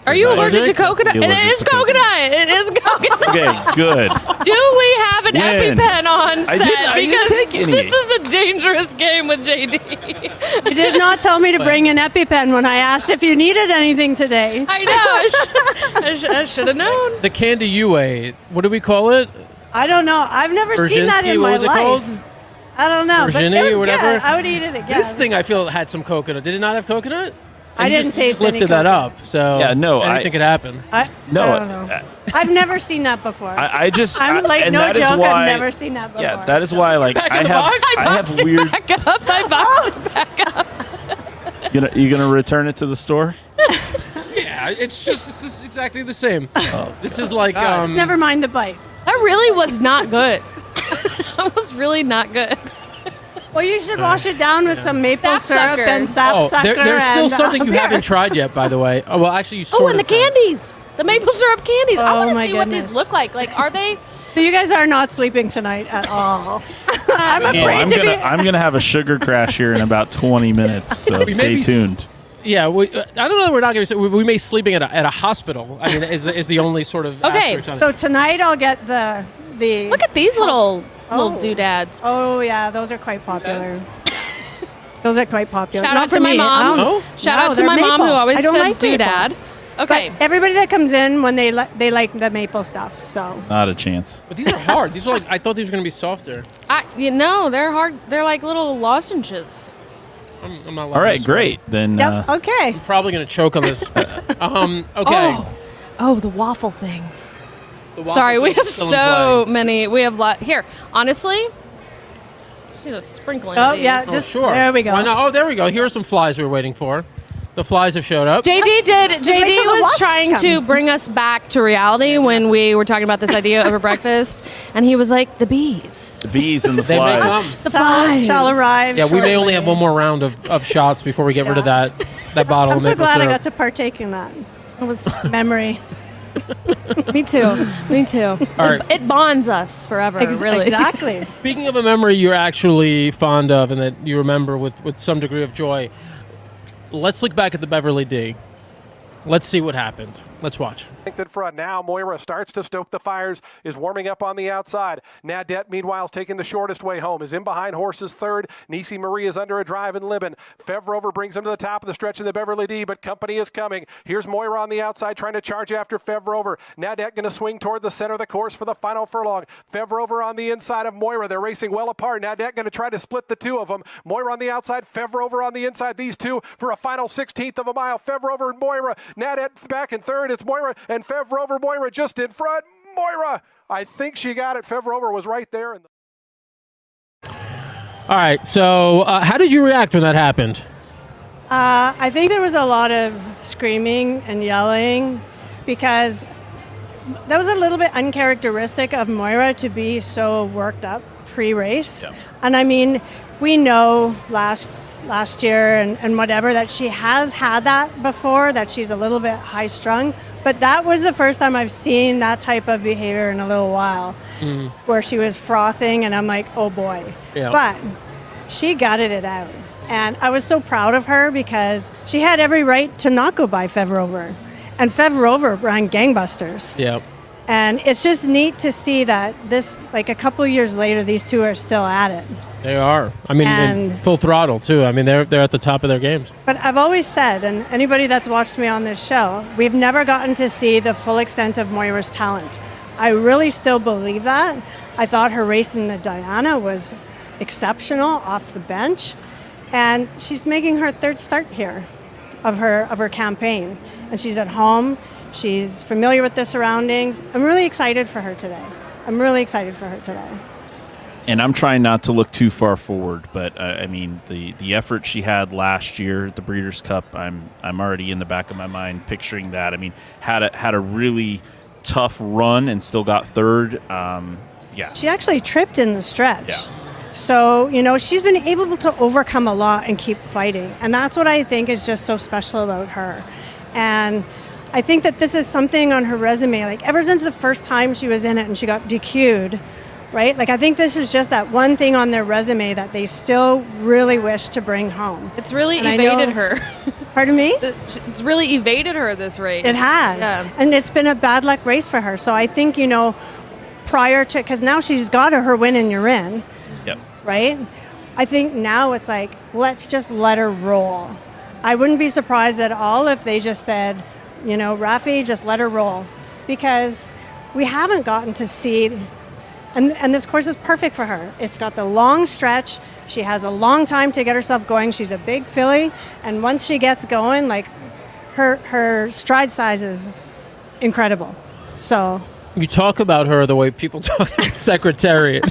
S3: Are you
S2: I-
S3: allergic to
S1: Allergic?
S3: coconut?
S2: You're
S3: It
S2: allergic
S3: is
S2: to coconut.
S3: coconut. It is coconut.
S2: Okay, good.
S3: Do we have an
S2: When?
S3: EpiPen on set?
S2: I didn't
S3: because
S2: take any.
S3: this is a dangerous game with JD.
S7: You did not tell me to bring an EpiPen when I asked if you needed anything today.
S3: I know. I should have known.
S1: The candy you ate. What do we call it?
S7: I don't know. I've never seen that
S1: Brzezinski,
S7: in
S1: what
S7: my
S1: was it
S7: life.
S1: called?
S7: I don't know, but
S1: Virginie
S7: it was
S1: or whatever?
S7: good. I would eat it again.
S1: This thing I feel had some coconut. Did it not have coconut?
S7: I
S1: And you
S7: didn't
S1: just- you just
S7: taste any
S1: lifted that
S7: coconut.
S1: up. So
S2: Yeah, no,
S1: anything could happen.
S7: I
S2: No,
S7: don't know. I've never seen that before.
S2: I just.
S7: I'm like,
S2: and
S7: no
S2: that is
S7: joke,
S2: why-
S7: I've never seen that before.
S2: Yeah, that is why, like,
S1: Back in
S2: I
S1: the
S2: have,
S1: box?
S2: I
S3: I
S2: have
S3: boxed
S2: weird.
S3: it back up. I boxed it back up.
S2: You gonna return it to the store?
S1: Yeah, it's this is exactly the same. This is like
S7: Never mind the bite.
S3: That really was not good. That was really not good.
S7: Well, you should wash it down with some maple
S3: Sapsucker.
S7: syrup and sapsucker.
S1: there's still
S7: and,
S1: something you
S7: beer.
S1: haven't tried yet, by the way. Oh, well, actually, you sort
S3: Oh, and the
S1: of can.
S3: candies. The maple syrup candies. I
S7: Oh,
S3: want to
S7: my
S3: see what
S7: goodness.
S3: these look like. Like, are they?
S7: So you guys are not sleeping tonight at all. I'm
S2: Oh,
S7: afraid
S2: I'm
S7: to
S2: gonna
S7: be.
S2: I'm gonna have a sugar crash here in about 20 minutes. So
S1: We may
S2: stay
S1: be
S2: tuned.
S1: Yeah, I don't know that we're not going to. We may sleeping at a hospital. I mean, is the only sort of
S3: Okay,
S1: asterisk on it.
S7: So tonight I'll get the.
S3: Look at these little
S7: Oh.
S3: doodads.
S7: Oh yeah, those are quite popular. Those are quite popular.
S3: Shout
S7: Not
S3: out
S7: for
S3: to my
S7: me.
S3: mom.
S7: I don't-
S1: Oh?
S3: Shout
S7: No,
S3: out to
S7: they're
S3: my mom who
S7: maple.
S3: always
S7: I don't
S3: said
S7: like maple.
S3: doodad. Okay.
S7: But everybody that comes in when they like the maple stuff. So
S2: Not a chance.
S1: But these are hard. These are like I thought these were going to be softer.
S3: They're hard. They're like little lozenges.
S1: I'm not.
S2: All right, great. Then
S7: yep. Okay.
S1: I'm probably going to choke on this. Okay.
S3: Oh, the waffle things.
S1: The waffle
S3: Sorry, we
S1: thing
S3: have
S1: is still in
S3: so
S1: play.
S3: many. We have here. Honestly, just need a sprinkling.
S7: Oh
S3: of these.
S7: yeah,
S1: Oh,
S7: just
S1: sure.
S7: there we go.
S1: Why not? Oh, there we go. Here are some flies we were waiting for. The flies have showed up.
S3: JD
S7: wait till the
S3: was
S7: wasps
S3: trying to
S7: come.
S3: bring us back to reality when we were talking about this idea over breakfast, and he was like, "The bees,
S2: the bees and the
S1: They may
S2: flies.
S1: come.
S3: the flies
S7: shall arrive.
S1: Yeah, we may only
S7: shortly.
S1: have one more round of shots before we get rid of
S7: Yeah.
S1: that bottle
S7: I'm
S1: of
S7: so
S1: maple
S7: glad
S1: syrup.
S7: I got to partake in that
S3: It was
S7: memory.
S3: me too, me too.
S1: All right.
S3: It bonds us forever, really.
S7: Exactly.
S1: Speaking of a memory you're actually fond of and that you remember with some degree of joy, let's look back at the Beverly D. Let's see what happened. Let's watch.
S8: In front now, Moira starts to stoke the fires, is warming up on the outside. Nadette, meanwhile, is taking the shortest way home, is in behind horses third. Nisi Marie is under a drive in Libin. Fev Rover brings him to the top of the stretch in the Beverly D, but company is coming. Here's Moira on the outside trying to charge after Fev Rover. Nadette going to swing toward the center of the course for the final furlong. Fev Rover on the inside of Moira. They're racing well apart. Nadette going to try to split the two of them. Moira on the outside, Fev Rover on the inside. These two for a final 16th of a mile. Fev Rover and Moira. Nadette back in third. It's Moira and Fev Rover. Moira just in front. Moira, I think she got it. Fev Rover was right there.
S1: All right, so how did you react when that happened?
S7: I think there was a lot of screaming and yelling because that was a little bit uncharacteristic of Moira to be so worked up pre-race.
S2: Yeah.
S7: And I mean, we know last year and whatever that she has had that before, that she's a little bit high-strung. But that was the first time I've seen that type of behavior in a little while, where she was frothing, and I'm like, oh boy.
S1: Yeah.
S7: But she gutted it out. And I was so proud of her because she had every right to not go by Fev Rover. And Fev Rover ran gangbusters.
S1: Yeah.
S7: And it's just neat to see that this, like a couple of years later, these two are still at it.
S1: They are. I mean, in full throttle too. I mean, they're at the top of their games.
S7: But I've always said, and anybody that's watched me on this show, we've never gotten to see the full extent of Moira's talent. I really still believe that. I thought her race in the Diana was exceptional off the bench, and she's making her third start here of her campaign, and she's at home. She's familiar with the surroundings. I'm really excited for her today.
S2: And I'm trying not to look too far forward, but I mean the effort she had last year at the Breeders' Cup, I'm already in the back of my mind picturing that. I mean, had a really tough run and still got third. Yeah.
S7: She actually tripped in the stretch.
S2: Yeah.
S7: So, you know, she's been able to overcome a lot and keep fighting. And that's what I think is just so special about her. And I think that this is something on her resume, like ever since the first time she was in it and she got DQ'd, right? Like I think this is just that one thing on their resume that they still really wish to bring home.
S3: It's really
S7: And
S3: evaded her.
S7: Pardon me?
S3: It's really evaded her this race.
S7: It has.
S3: Yeah.
S7: And it's been a bad luck race for her. So I think, you know, prior to, because now she's got her win and you're in,
S2: Yep.
S7: right? I think now it's like, let's just let her roll. I wouldn't be surprised at all if they just said, you know, Rafi, just let her roll. Because we haven't gotten to see, and this course is perfect for her. It's got the long stretch. She has a long time to get herself going. She's a big filly. And once she gets going, like her stride size is incredible. So
S1: You talk about her the way people talk about Secretariat.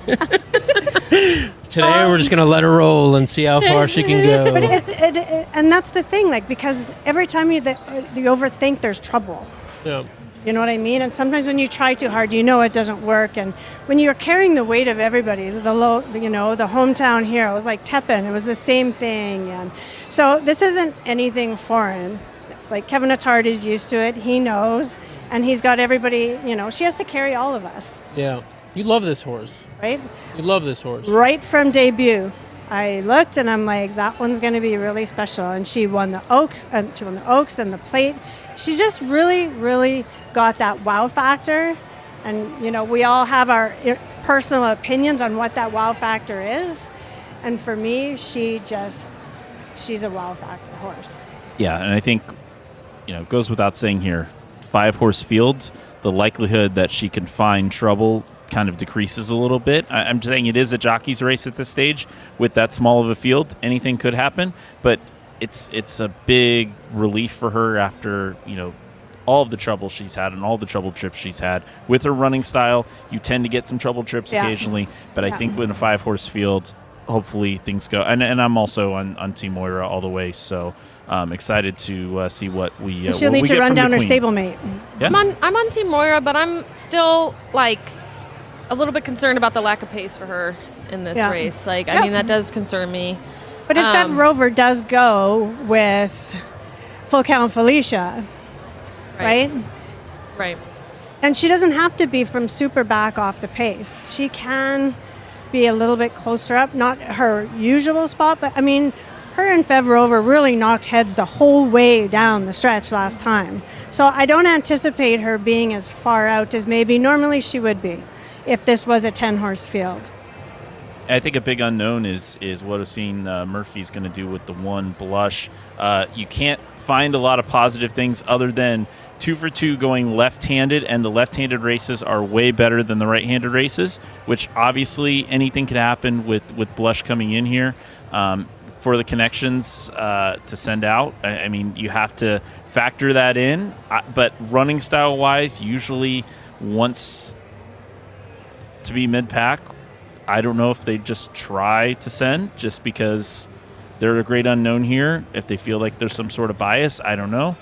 S1: Today we're just going to let her roll and see how far she can go.
S7: But and that's the thing, like, because every time you overthink, there's trouble.
S1: Yeah.
S7: You know what I mean? And sometimes when you try too hard, you know it doesn't work. And when you're carrying the weight of everybody, the hometown hero, it was like Tepin, it was the same thing. And so this isn't anything foreign. Like Kevin Attard is used to it. He knows. And he's got everybody, you know, she has to carry all of us.
S1: Yeah. You love this horse.
S7: Right?
S1: You love this horse.
S7: Right from debut. I looked and I'm like, that one's going to be really special. And she won the Oaks, and the Plate. She just really, really got that wow factor. And, you know, we all have our personal opinions on what that wow factor is. And for me, she's a wow factor horse.
S2: Yeah, and I think, you know, it goes without saying here, 5-horse field, the likelihood that she can find trouble kind of decreases a little bit. I'm saying it is a jockey's race at this stage with that small of a field. Anything could happen, but it's a big relief for her after, you know, all of the trouble she's had and all the trouble trips she's had. With her running style, you tend to get some trouble trips occasionally, but I think in a 5-horse field, hopefully things go. And I'm also on Team Moira all the way, so excited to see what we
S7: she'll need to run down her stablemate.
S2: Yeah.
S3: I'm on Team Moira, but I'm still like a little bit concerned about the lack of pace for her in this race. Like, I mean, that does concern me.
S7: But if Fev Rover does go with Full Count Felicia, right?
S3: Right.
S7: And she doesn't have to be from super back off the pace. She can be a little bit closer up, not her usual spot, but I mean, her and Fev Rover really knocked heads the whole way down the stretch last time. So I don't anticipate her being as far out as maybe normally she would be if this was a 10-horse field.
S2: I think a big unknown is what Oisin Murphy's going to do with the one Blush. You can't find a lot of positive things other than 2 for 2 going left-handed, and the left-handed races are way better than the right-handed races, which obviously anything could happen with Blush coming in here. For the connections to send out, I mean, you have to factor that in. But running style-wise, usually wants to be mid-pack. I don't know if they just try to send just because they're a great unknown here. If they feel like there's some sort of bias, I don't know.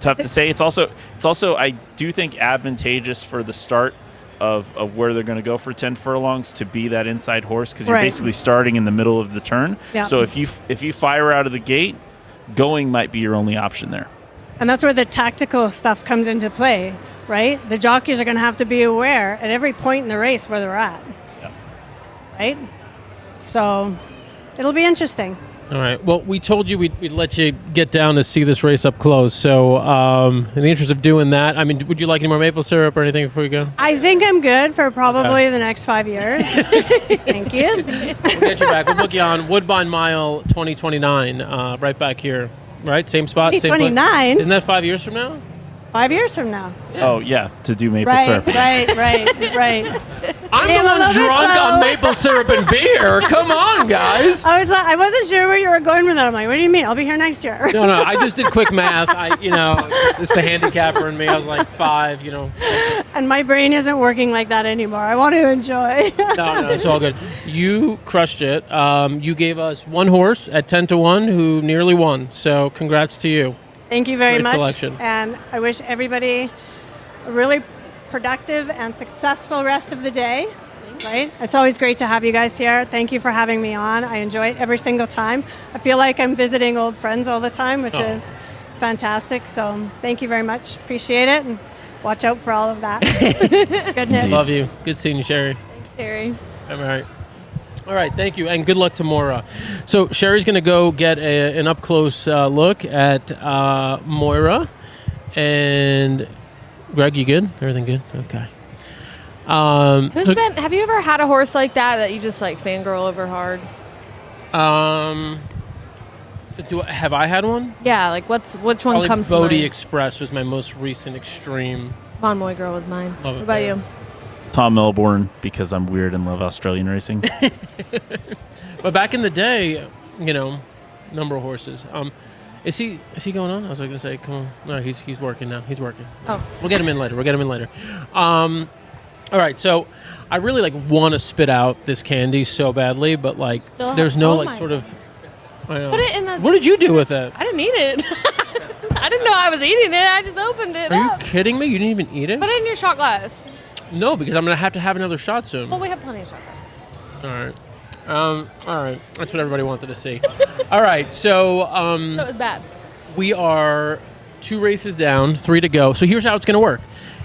S2: Tough to say. It's also I do think advantageous for the start of where they're going to go for 10 furlongs to be that inside horse, because you're basically starting in the middle of the turn. Yeah. So if you fire out of the gate, going might be your only option there.
S7: And that's where the tactical stuff comes into play, right? The jockeys are going to have to be aware at every point in the race where they're at. Yeah. Right? So it'll be interesting.
S1: All right. Well, we told you we'd let you get down to see this race up close. So, in the interest of doing that, I mean, would you like any more maple syrup or anything before we go?
S7: I think I'm good for probably the next 5 years. Thank you.
S1: We'll get you back. We'll book you on Woodbine Mile 2029, right back here. Right? Same spot? Same place?
S7: 2029?
S1: Isn't that 5 years from now?
S7: 5 years from now.
S2: Oh, yeah, to do maple
S7: Right,
S2: syrup.
S7: right.
S1: I'm
S7: Yeah,
S1: the
S7: I'm a
S1: one
S7: little bit
S1: drunk
S7: slow.
S1: on maple syrup and beer. Come on, guys.
S7: I wasn't sure where you were going with that. I'm like, what do you mean? I'll be here next year.
S1: No, I just did quick math. It's the handicapper in me. I was like 5,
S7: And my brain isn't working like that anymore. I want to enjoy.
S1: No, it's all good. You crushed it. You gave us one horse at 10-1 who nearly won. So congrats to you.
S7: Thank you very
S1: Great
S7: much.
S1: selection.
S7: And I wish everybody a really productive and successful rest of the day. Right? It's always great to have you guys here. Thank you for having me on. I enjoy it every single time. I feel like I'm visiting old friends all the time, which is fantastic. So thank you very much. Appreciate it. And watch out for all of that. Goodness.
S1: Love you. Good seeing you, Sherry.
S3: Sherry.
S1: All right. All right, thank you, and good luck to Moira. So Sherry's going to go get an up-close look at Moira. And Greg, you good? Everything good? Okay.
S3: Have you ever had a horse like that you just like fangirl over hard?
S1: Have I had one?
S3: Yeah, like which one
S1: Probably
S3: comes to
S1: Bodie
S3: mind?
S1: Express was my most recent extreme.
S3: Von Moy Girl was mine.
S1: Love it
S3: What about
S1: there.
S3: you?
S2: Tom Melbourne, because I'm weird and love Australian racing.
S1: But back in the day, number of horses. Is he going on? I was going to say, come on. No, he's working now. He's working.
S3: Oh.
S1: We'll get him in later. All right, so I really want to spit out this candy so badly, but there's no sort of. I know.
S3: Put it in the.
S1: What did you do with it?
S3: I didn't eat it. I didn't know I was eating it. I just opened it.
S1: Are you
S3: up.
S1: kidding me? You didn't even eat it?
S3: Put it in your shot glass.
S1: No, because I'm going to have another shot soon.
S3: Well, we have plenty of shot glass.
S1: All right. That's what everybody wanted to see. All right, so
S3: So it was bad.
S1: we are 2 races down, 3 to go. So here's how it's going to work.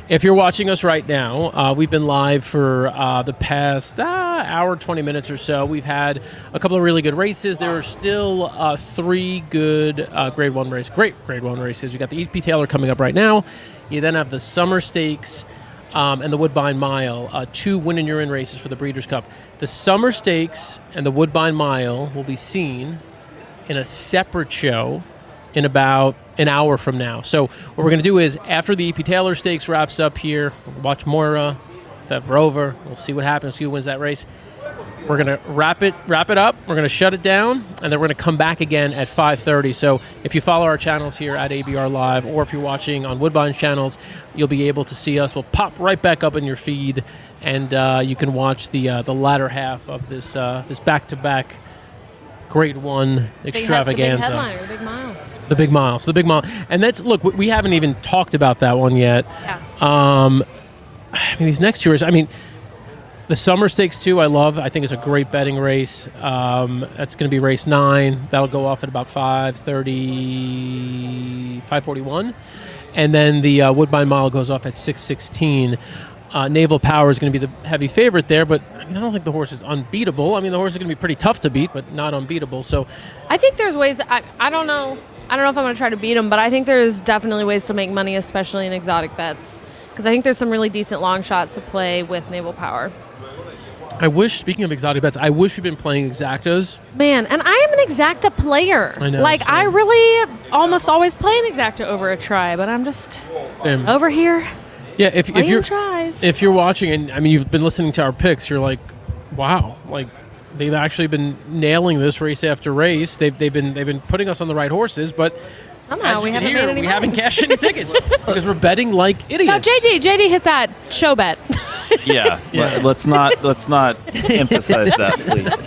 S1: If you're watching us right now, we've been live for the past hour, 20 minutes or so. We've had a couple of really good races. There are still 3 good Grade 1 races, great Grade 1 races. You got the E.P. Taylor coming up right now. You then have the Summer Stakes and the Woodbine Mile, 2 win-and-you're-in races for the Breeders' Cup. The Summer Stakes and the Woodbine Mile will be seen in a separate show in about an hour from now. So what we're going to do is, after the E.P. Taylor Stakes wraps up here, we'll watch Moira, Fev Rover. We'll see what happens, see who wins that race. We're going to wrap it up. We're going to shut it down, and then we're going to come back again at 5:30. So if you follow our channels here at ABR Live, or if you're watching on Woodbine's channels, you'll be able to see us. We'll pop right back up in your feed, and you can watch the latter half of this back-to-back Grade 1 extravaganza.
S3: The big headliner, the big mile.
S1: The big mile. So the big mile. And that's, look, we haven't even talked about that one yet.
S3: Yeah.
S1: These next 2 races, the Summer Stakes 2, I love. I think it's a great betting race. That's going to be race 9. That'll go off at about 5:30, 5:41. And then the Woodbine Mile goes off at 6:16. Naval Power is going to be the heavy favorite there, but I don't think the horse is unbeatable. The horse is going to be pretty tough to beat, but not unbeatable. So
S3: I think there's ways. I don't know. I don't know if I'm going to try to beat him, but I think there's definitely ways to make money, especially in exotic bets, because I think there's some really decent long shots to play with Naval Power.
S1: I wish, speaking of exotic bets, I wish we'd been playing exactas.
S3: Man, and I am an exacta player.
S1: I know,
S3: Like,
S1: same.
S3: I really almost always play an exacta over a try, but I'm just
S1: Same.
S3: over here.
S1: Yeah, if you're
S3: tries.
S1: if you're watching and you've been listening to our picks, you're like, wow, they've actually been nailing this race after race. They've been putting us on the right horses, but
S3: Somehow
S1: as
S3: we
S1: you can
S3: haven't
S1: hear,
S3: made any
S1: we
S3: money.
S1: haven't cashed any tickets because we're betting like idiots.
S3: No, JD hit that show bet.
S2: Yeah. Let's not emphasize that, please.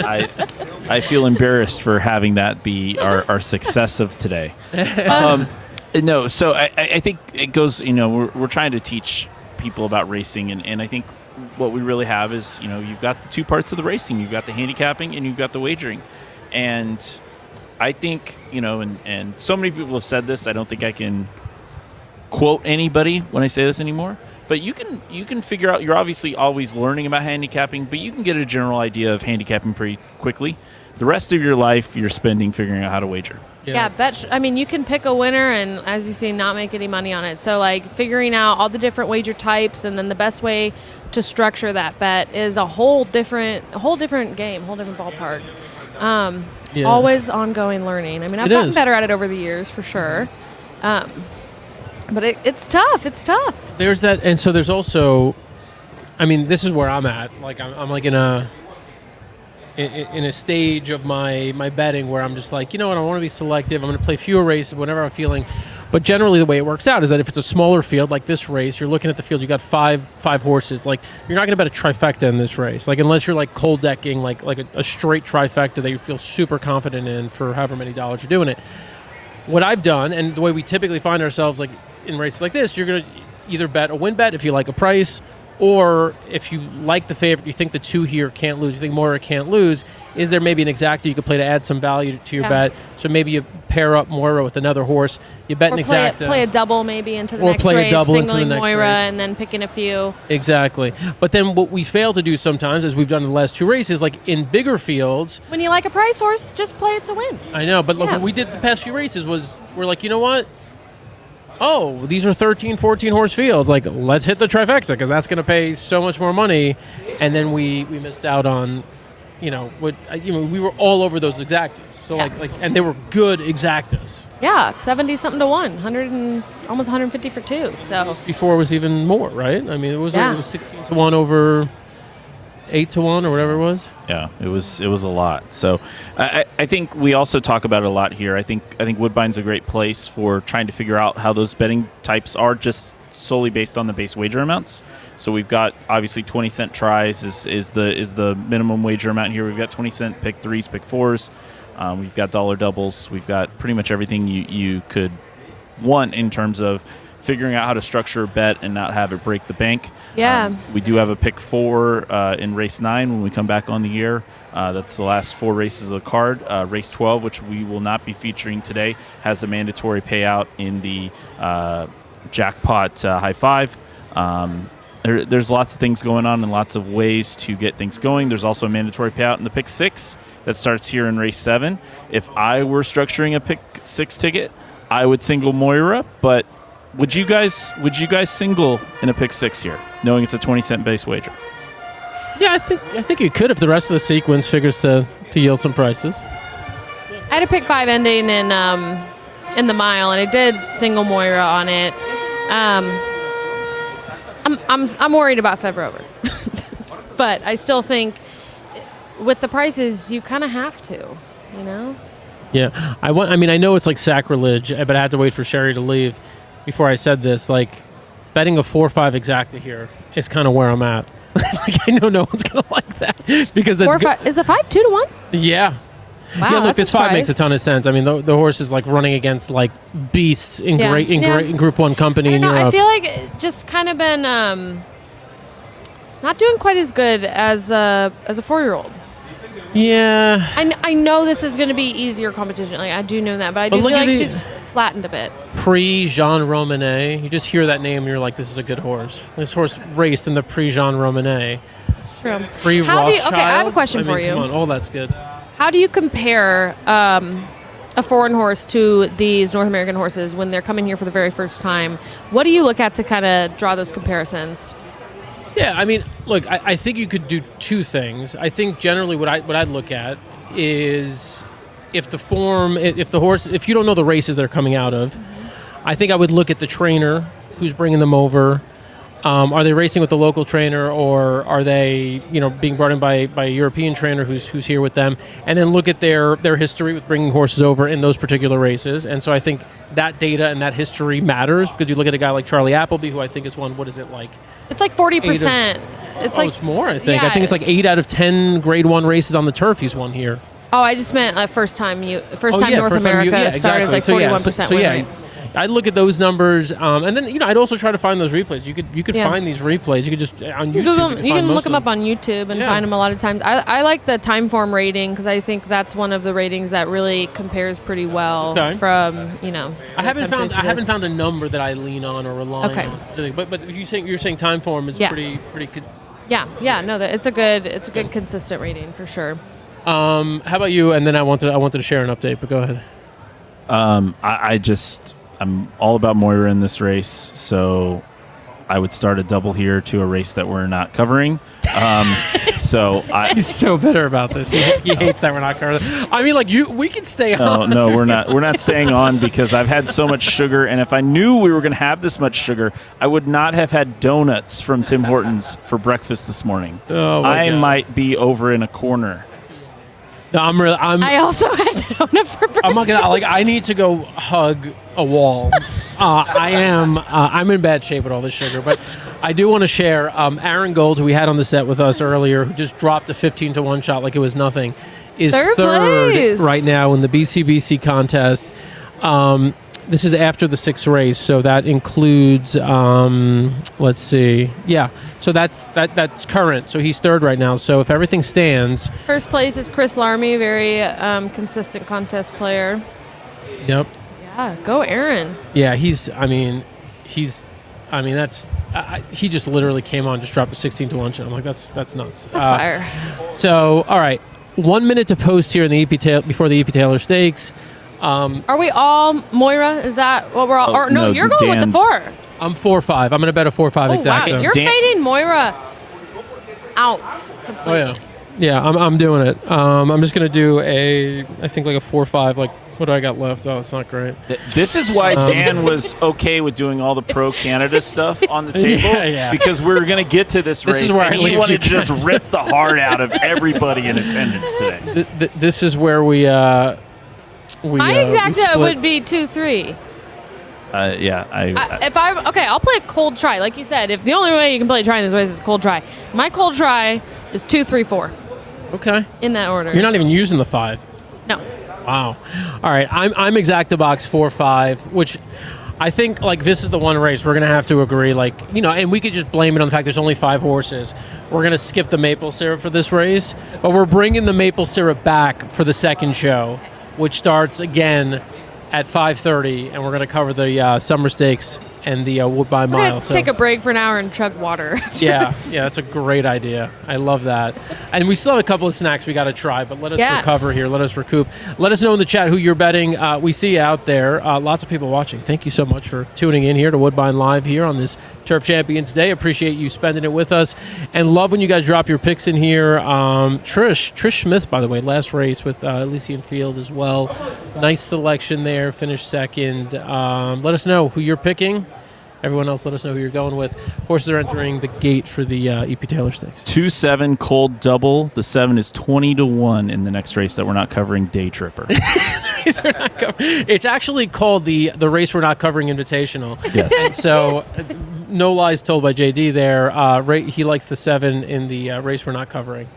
S2: I feel embarrassed for having that be our success of today. No, so I think it goes, we're trying to teach people about racing, and I think what we really have is, you've got the 2 parts of the racing. You've got the handicapping and you've got the wagering. And I think, and so many people have said this, I don't think I can quote anybody when I say this anymore, But you can figure out. You're obviously always learning about handicapping, but you can get a general idea of handicapping pretty quickly. The rest of your life, you're spending figuring out how to wager.
S3: Yeah, I mean, you can pick a winner and, as you see, not make any money on it. So, like, figuring out all the different wager types and then the best way to structure that bet is a whole different game, whole different ballpark. Always ongoing learning. I mean, I've gotten better at it over the years, for sure. But it's tough. It's tough.
S1: There's that, and so there's also, I mean, this is where I'm at. Like, I'm like in a stage of my betting where I'm just like, you know what, I want to be selective. I'm going to play fewer races whenever I'm feeling. But generally the way it works out is that if it's a smaller field like this race, you're looking at the field, you got five horses. Like, you're not going to bet a trifecta in this race. Like, unless you're like cold decking, like a straight trifecta that you feel super confident in for however many dollars you're doing it. What I've done, and the way we typically find ourselves like in races like this, you're going to either bet a win bet if you like a price, or if you like the favorite, you think the 2 here can't lose, you think Moira can't lose, is there maybe an exacta you could play to add some value to your bet? So maybe you pair up Moira with another horse, you bet an exacta.
S3: Play a double maybe into the next
S1: race. Or play a double into
S3: singling
S1: the next
S3: Moira
S1: race.
S3: and then picking a few.
S1: Exactly. But then what we fail to do sometimes, as we've done in the last 2 races, like in bigger fields.
S3: When you like a price horse, just play it to win.
S1: I know, but look, what we did the past few races was, we're like, you know what? Oh, these are 13, 14 horse fields. Like, let's hit the trifecta because that's going to pay so much more money. And then we missed out on, we were all over those exactas. So and they were good exactas.
S3: Yeah, 70 something to 1, 100 and almost 150 for 2. So
S1: before it was even more, right? I mean, it was 16 to 1 over 8 to 1 or whatever it was.
S2: Yeah, it was a lot. So I think we also talk about it a lot here. I think Woodbine's a great place for trying to figure out how those betting types are just solely based on the base wager amounts. So we've got obviously 20-cent tries is the minimum wager amount here. We've got 20-cent pick 3s, pick 4s. We've got dollar doubles. We've got pretty much everything you could want in terms of figuring out how to structure a bet and not have it break the bank.
S3: Yeah.
S2: We do have a pick 4 in race 9 when we come back on the air. That's the last 4 races of the card. Race 12, which we will not be featuring today, has a mandatory payout in the jackpot high 5. There's lots of things going on and lots of ways to get things going. There's also a mandatory payout in the pick 6 that starts here in race 7. If I were structuring a pick 6 ticket, I would single Moira, but would you guys single in a pick 6 here, knowing it's a 20-cent base wager?
S1: Yeah, I think you could if the rest of the sequence figures to yield some prices.
S3: I had a pick 5 ending in the mile, and I did single Moira on it. I'm worried about Fevrover, but I still think with the prices you kind of have to,
S1: Yeah, I mean, I know it's like sacrilege, but I had to wait for Sherry to leave before I said this. Like, betting a 4-5 exacta here is kind of where I'm at. Like, I know no one's gonna like that because that's
S3: 4-5 is the 5 2 to 1.
S1: Yeah.
S3: Wow,
S1: yeah, look,
S3: that's
S1: this 5 makes a ton of sense. I mean, the horse is like running against like beasts in Group 1 company in Europe.
S3: I feel like it just kind of been not doing quite as good as a 4-year-old.
S1: Yeah.
S3: I know this is going to be easier competition. Like, I do know that, but I do feel like she's flattened a bit.
S1: Jean Romanet. You just hear that name and you're like, this is a good horse. This horse raced in the Jean Romanet.
S3: That's true.
S1: Rothschild.
S3: Okay, I have a question for you.
S1: Come on. Oh, that's good.
S3: How do you compare a foreign horse to these North American horses when they're coming here for the very first time? What do you look at to kind of draw those comparisons?
S1: Yeah, I mean, look, I think you could do 2 things. I think generally what I'd look at is if the horse, if you don't know the races they're coming out of, I think I would look at the trainer who's bringing them over. Are they racing with the local trainer, or are they, being brought in by a European trainer who's here with them? And then look at their history with bringing horses over in those particular races. And so I think that data and that history matters, because you look at a guy like Charlie Appleby, who I think is won. What is it like?
S3: It's like 40%.
S1: It's more. I think.
S3: Yeah.
S1: I think it's like 8 out of 10 Grade 1 races on the turf he's won here.
S3: Oh, I just meant first time North America started as like 41% win rate.
S1: I'd look at those numbers, and then I'd also try to find those replays. You could
S3: Yeah.
S1: find these replays. You could just on YouTube.
S3: You can look them
S1: of
S3: up on YouTube and
S1: Yeah.
S3: find them a lot of times. I like the time form rating because I think that's one of the ratings that really compares pretty well
S1: Okay.
S3: from
S1: I haven't
S3: countries
S1: found
S3: to this.
S1: a number that I lean on or rely
S3: Okay.
S1: on specifically. But if you're saying time form is
S3: Yeah.
S1: pretty good.
S3: Yeah, no, it's a good consistent rating for sure.
S1: How about you? And then I wanted to share an update, but go ahead.
S2: I'm all about Moira in this race, so I would start a double here to a race that we're not covering.
S1: He's so bitter about this. He hates that we're not covering. I mean, we can stay on.
S2: No, we're not. We're not staying on because I've had so much sugar, and if I knew we were going to have this much sugar, I would not have had donuts from Tim Hortons for breakfast this morning.
S1: Oh my
S2: I
S1: God.
S2: might be over in a corner.
S1: No,
S3: I also had donut for breakfast.
S1: I'm not gonna I need to go hug a wall. I'm in bad shape with all this sugar, but I do want to share. Aaron Gold, who we had on the set with us earlier, who just dropped a 15-1 shot like it was nothing, is third
S3: place.
S1: right now in the BCBC contest. This is after the 6th race, so that includes. Let's see. Yeah, so that's current. So he's third right now. So if everything stands,
S3: First place is Chris Larmy, very consistent contest player.
S1: yep.
S3: Yeah, go Aaron.
S1: Yeah, he just literally came on, just dropped a 16-1 shot. I'm like, that's nuts.
S3: That's fire.
S1: So, all right, 1 minute to post here in the before the EP Taylor Stakes.
S3: Are we all Moira? Is that what we're all? Or no,
S2: no,
S3: you're going with
S2: Dan.
S3: the 4.
S1: I'm 4-5. I'm going to bet a 4-5
S3: Oh
S1: exact.
S3: wow, you're
S2: Dan-
S3: fading Moira out completely.
S1: Oh yeah, yeah. I'm doing it. I'm just going to do I think like a 4-5. Like, what do I got left? Oh, it's not great.
S2: This is why Dan was okay with doing all the pro-Canada stuff on the table,
S1: Yeah.
S2: because we were going to get to this race,
S1: is where
S2: and
S1: I
S2: he
S1: leave
S2: wanted
S1: you
S2: to just rip the heart out of everybody in attendance today.
S1: This is where we.
S3: My exacta
S1: split.
S3: would be 2-3. I'll play a cold try, like you said. If the only way you can play a try in this race is a cold try, my cold try is 2-3-4
S1: Okay.
S3: in that order.
S1: You're not even using the 5.
S3: No.
S1: Wow. All right. I'm exacta box 4-5, which I think this is the one race we're gonna have to agree, and we could just blame it on the fact there's only 5 horses. We're gonna skip the maple syrup for this race, but we're bringing the maple syrup back for the second show, which starts again at 5:30, and we're gonna cover the Summer Stakes and the Woodbine
S3: We're
S1: Mile.
S3: going to take a break for an hour and chug water.
S1: Yeah, that's a great idea. I love that. And we still have a couple of snacks we got to try, but let us recover here. Let us recoup. Let us know in the chat who you're betting. We see you out there. Lots of people watching. Thank you so much for tuning in here to Woodbine Live here on this Turf Champions Day. Appreciate you spending it with us. And love when you guys drop your picks in here. Trish Smith, by the way, last race with Elysian Field as well. Nice selection there. Finished second. Let us know who you're picking. Everyone else, let us know who you're going with. Horses are entering the gate for the EP Taylor Stakes.
S2: 2-7 cold double. The 7 is 20-1 in the next race that we're not covering. Day Tripper.
S1: It's actually called the race we're not covering invitational.
S2: Yes.
S1: And so, no lies told by JD there. He likes the 7 in the race we're not covering.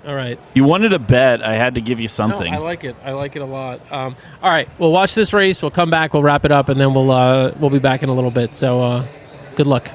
S1: All right.
S2: You wanted a bet. I had to give you something.
S1: No, I like it. I like it a lot. All right. We'll watch this race. We'll come back. We'll wrap it up, and then we'll be back in a little bit. So, good luck.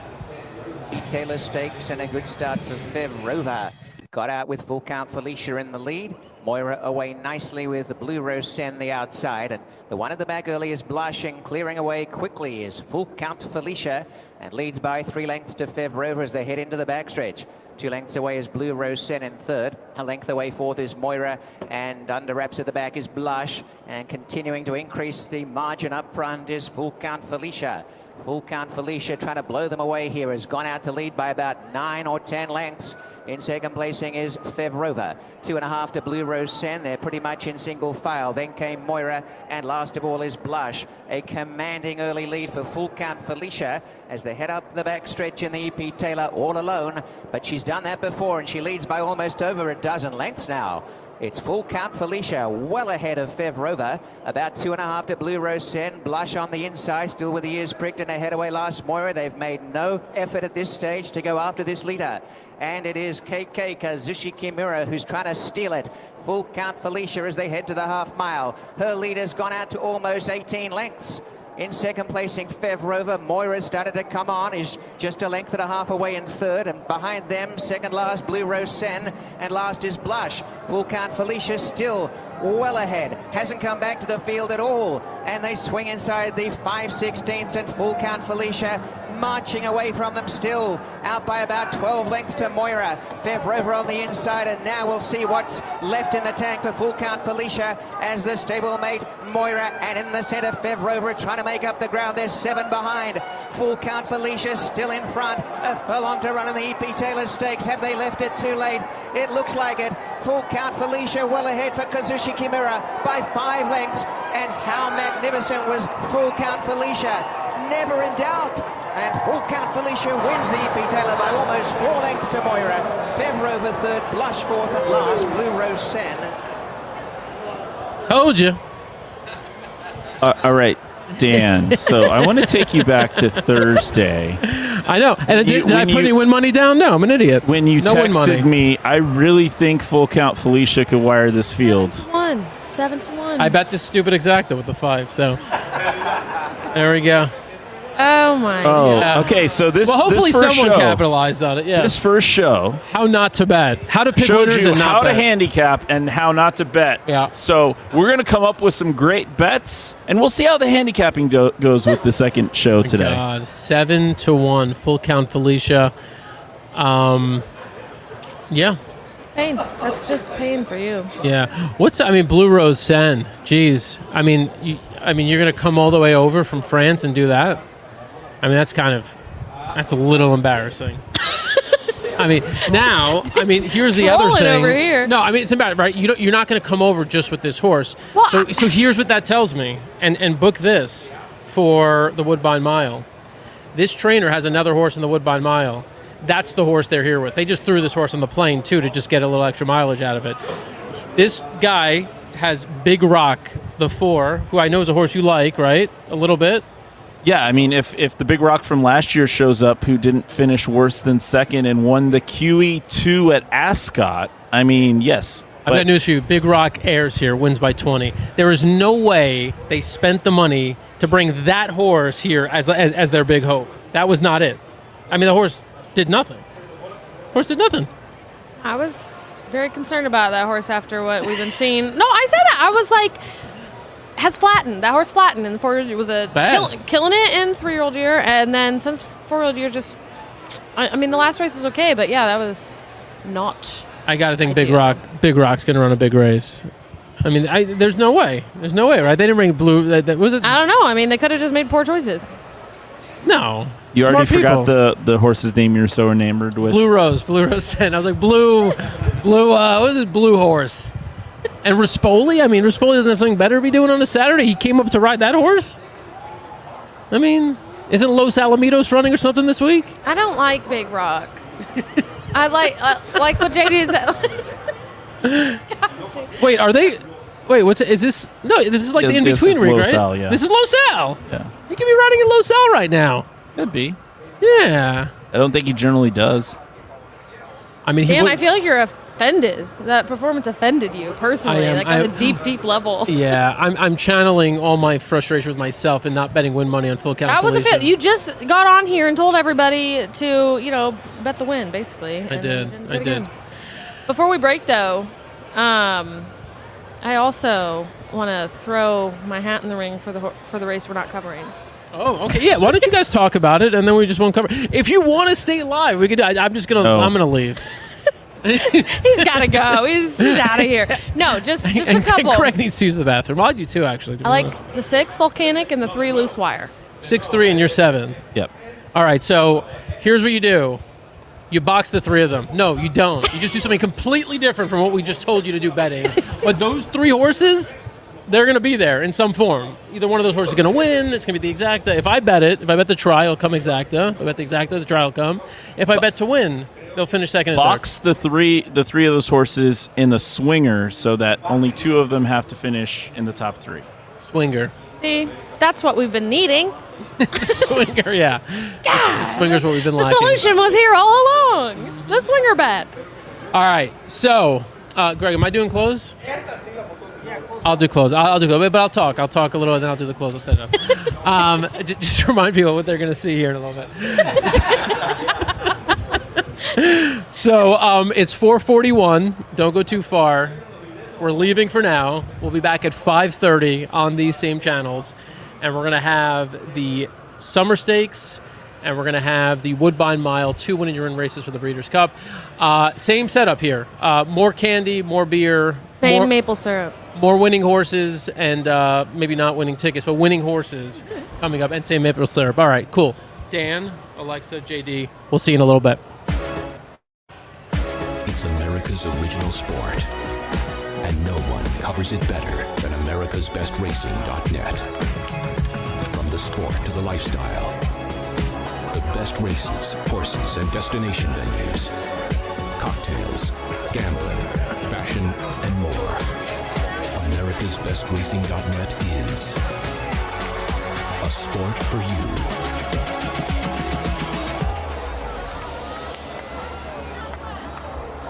S6: Taylor Stakes and a good start for Fev Rover. Got out with Full Count Felicia in the lead. Moira away nicely with the Blue Rose Sen the outside. And the one at the back early is blushing. Clearing away quickly is Full Count Felicia and leads by 3 lengths to Fev Rover as they head into the backstretch. 2 lengths away is Blue Rose Sen in third. A length away fourth is Moira, and under wraps at the back is Blush. And continuing to increase the margin up front is Full Count Felicia. Full Count Felicia trying to blow them away here, has gone out to lead by about 9 or 10 lengths. In second placing is Fev Rover. 2.5 to Blue Rose Sen. They're pretty much in single file. Then came Moira, and last of all is Blush. A commanding early lead for Full Count Felicia as they head up the backstretch in the EP Taylor all alone. But she's done that before, and she leads by almost over a dozen lengths now. It's Full Count Felicia, well ahead of Fev Rover. About 2.5 to Blue Rose Sen. Blush on the inside, still with the ears pricked, and ahead away last Moira. They've made no effort at this stage to go after this leader. And it is KK Kazushi Kimura who's trying to steal it. Full Count Felicia as they head to the half mile. Her leader's gone out to almost 18 lengths. In second placing, Fev Rover. Moira started to come on, is just a length and a half away in third, and behind them, second last, Blue Rose Sen, and last is Blush. Full Count Felicia still well ahead, hasn't come back to the field at all, and they swing inside the 5/16ths, and Full Count Felicia marching away from them still, out by about 12 lengths to Moira. Fev Rover on the inside, and now we'll see what's left in the tank for Full Count Felicia as the stablemate Moira, and in the centre Fev Rover trying to make up the ground. There's 7 behind. Full Count Felicia still in front. A furlong to run in the E.P. Taylor Stakes. Have they left it too late? It looks like it. Full Count Felicia well ahead for Kazushi Kimura by 5 lengths, and how magnificent was Full Count Felicia? Never in doubt. And Full Count Felicia wins the E.P. Taylor by almost 4 lengths to Moira. Fev Rover third, Blush fourth, and last Blue Rose Sen.
S1: Told you.
S2: All right, Dan. So I want to take you back to Thursday.
S1: I know. And did I put any win money down? No, I'm an idiot.
S2: When you
S1: no win money.
S2: texted me, I really think Full Count Felicia could wire this field.
S3: 7-1.
S1: I bet this stupid exacta with the 5. So there we go.
S3: Oh my
S2: Oh,
S3: God.
S2: okay. So this
S1: Well, hopefully
S2: this first
S1: someone
S2: show,
S1: capitalized on it. Yeah.
S2: This first show
S1: How not to bet. How to pick
S2: showed
S1: winners
S2: you
S1: and not
S2: how to
S1: bet.
S2: handicap and how not to bet.
S1: Yeah.
S2: So we're going to come up with some great bets, and we'll see how the handicapping goes with the second show today.
S1: God, 7-1, Full Count Felicia. Yeah.
S3: Pain. That's just pain for you.
S1: Yeah. Blue Rose Sen. Jeez. You're going to come all the way over from France and do that? That's a little embarrassing. Here's the other
S3: Trolling
S1: thing.
S3: over here.
S1: No, it's embarrassing, right? You're not going to come over just with this horse.
S3: Well,
S1: So here's what that tells me, and book this for the Woodbine Mile. This trainer has another horse in the Woodbine Mile. That's the horse they're here with. They just threw this horse on the plane, too, to just get a little extra mileage out of it. This guy has Big Rock, the 4, who I know is a horse you like, right? A little bit.
S2: Yeah, if the Big Rock from last year shows up, who didn't finish worse than second and won the QE2 at Ascot, yes.
S1: I've got news for you. Big Rock airs here, wins by 20. There is no way they spent the money to bring that horse here as their big hope. That was not it. The horse did nothing.
S3: I was very concerned about that horse after what we've been seeing. No, I said that. I was like, has flattened. That horse flattened in the 4-year-old. It was killing it in 3-year-old year, and then since 4-year-old year, just the last race was okay, but yeah, that was not.
S1: I got to think
S3: ideal.
S1: Big Rock's going to run a big race. There's no way. There's no way, right? They didn't bring Blue. Was it?
S3: I don't know. They could have just made poor choices.
S1: No.
S2: You
S1: Smart
S2: already
S1: people.
S2: forgot the horse's name you're so enamored with.
S1: Blue Rose Sen. I was like, Blue, what is this Blue horse? And Rispoli? Rispoli doesn't have something better to be doing on a Saturday. He came up to ride that horse? Isn't Los Alamitos running or something this week?
S3: I don't like Big Rock. I like what JD said.
S1: Wait, are they? Wait, what's it? Is this? No, this is like the in-between rig, right?
S2: Al, yeah.
S1: This is Los Al.
S2: Yeah.
S1: He could be riding in Los Al right now.
S2: Could be.
S1: Yeah.
S2: I don't think he generally does.
S3: Dan, I feel like you're offended. That performance offended you personally,
S1: I am.
S3: on a deep, deep level.
S1: Yeah, I'm channeling all my frustration with myself and not betting win money on Full Count.
S3: That was
S1: Felicia.
S3: you just got on here and told everybody to, bet the win, basically.
S1: I did.
S3: Before we break, though, I also want to throw my hat in the ring for the race we're not covering.
S1: Oh, okay. Yeah. Why don't you guys talk about it and then we just won't cover. If you want to stay live, we could. I'm gonna leave.
S3: He's got to go. He's out of here. No, just a couple.
S1: Craig needs to use the bathroom. I do too, actually.
S3: I like the 6 volcanic and the 3 loose wire.
S1: 6-3 and you're 7.
S2: Yep.
S1: All right. So here's what you do. You box the 3 of them. No, you don't. You just do something completely different from what we just told you to do betting. But those 3 horses, they're going to be there in some form. Either one of those horses is going to win. It's going to be the exacta. If I bet the try, it'll come exacta. If I bet the exacta, the try will come. If I bet to win, they'll finish second and
S2: Box the three of those horses in the swinger so that only 2 of them have to finish in the top 3.
S1: Swinger.
S3: See, that's what we've been needing.
S1: Swinger, yeah. The swinger's what we've been
S3: The
S1: lacking.
S3: solution was here all along. The swinger bet.
S1: All right, so, Greg, am I doing close? I'll do close. I'll do close, but I'll talk. I'll talk a little, and then I'll do the close. I'll set it up. Just to remind people what they're going to see here in a little bit. So it's 4:41. Don't go too far. We're leaving for now. We'll be back at 5:30 on these same channels, and we're going to have the Summer Stakes, and we're going to have the Woodbine Mile, 2 winning races for the Breeders' Cup. Same setup here. More candy, more beer.
S3: Same maple syrup.
S1: More winning horses and maybe not winning tickets, but winning horses coming up, and same maple syrup. All right, cool. Dan, Alexa, JD, we'll see you in a little bit.
S9: It's America's original sport, and no one covers it better than americasbestracing.net. From the sport to the lifestyle, the best races, horses, and destination venues, cocktails, gambling, fashion, and more. AmericasBestRacing.net is a sport for you.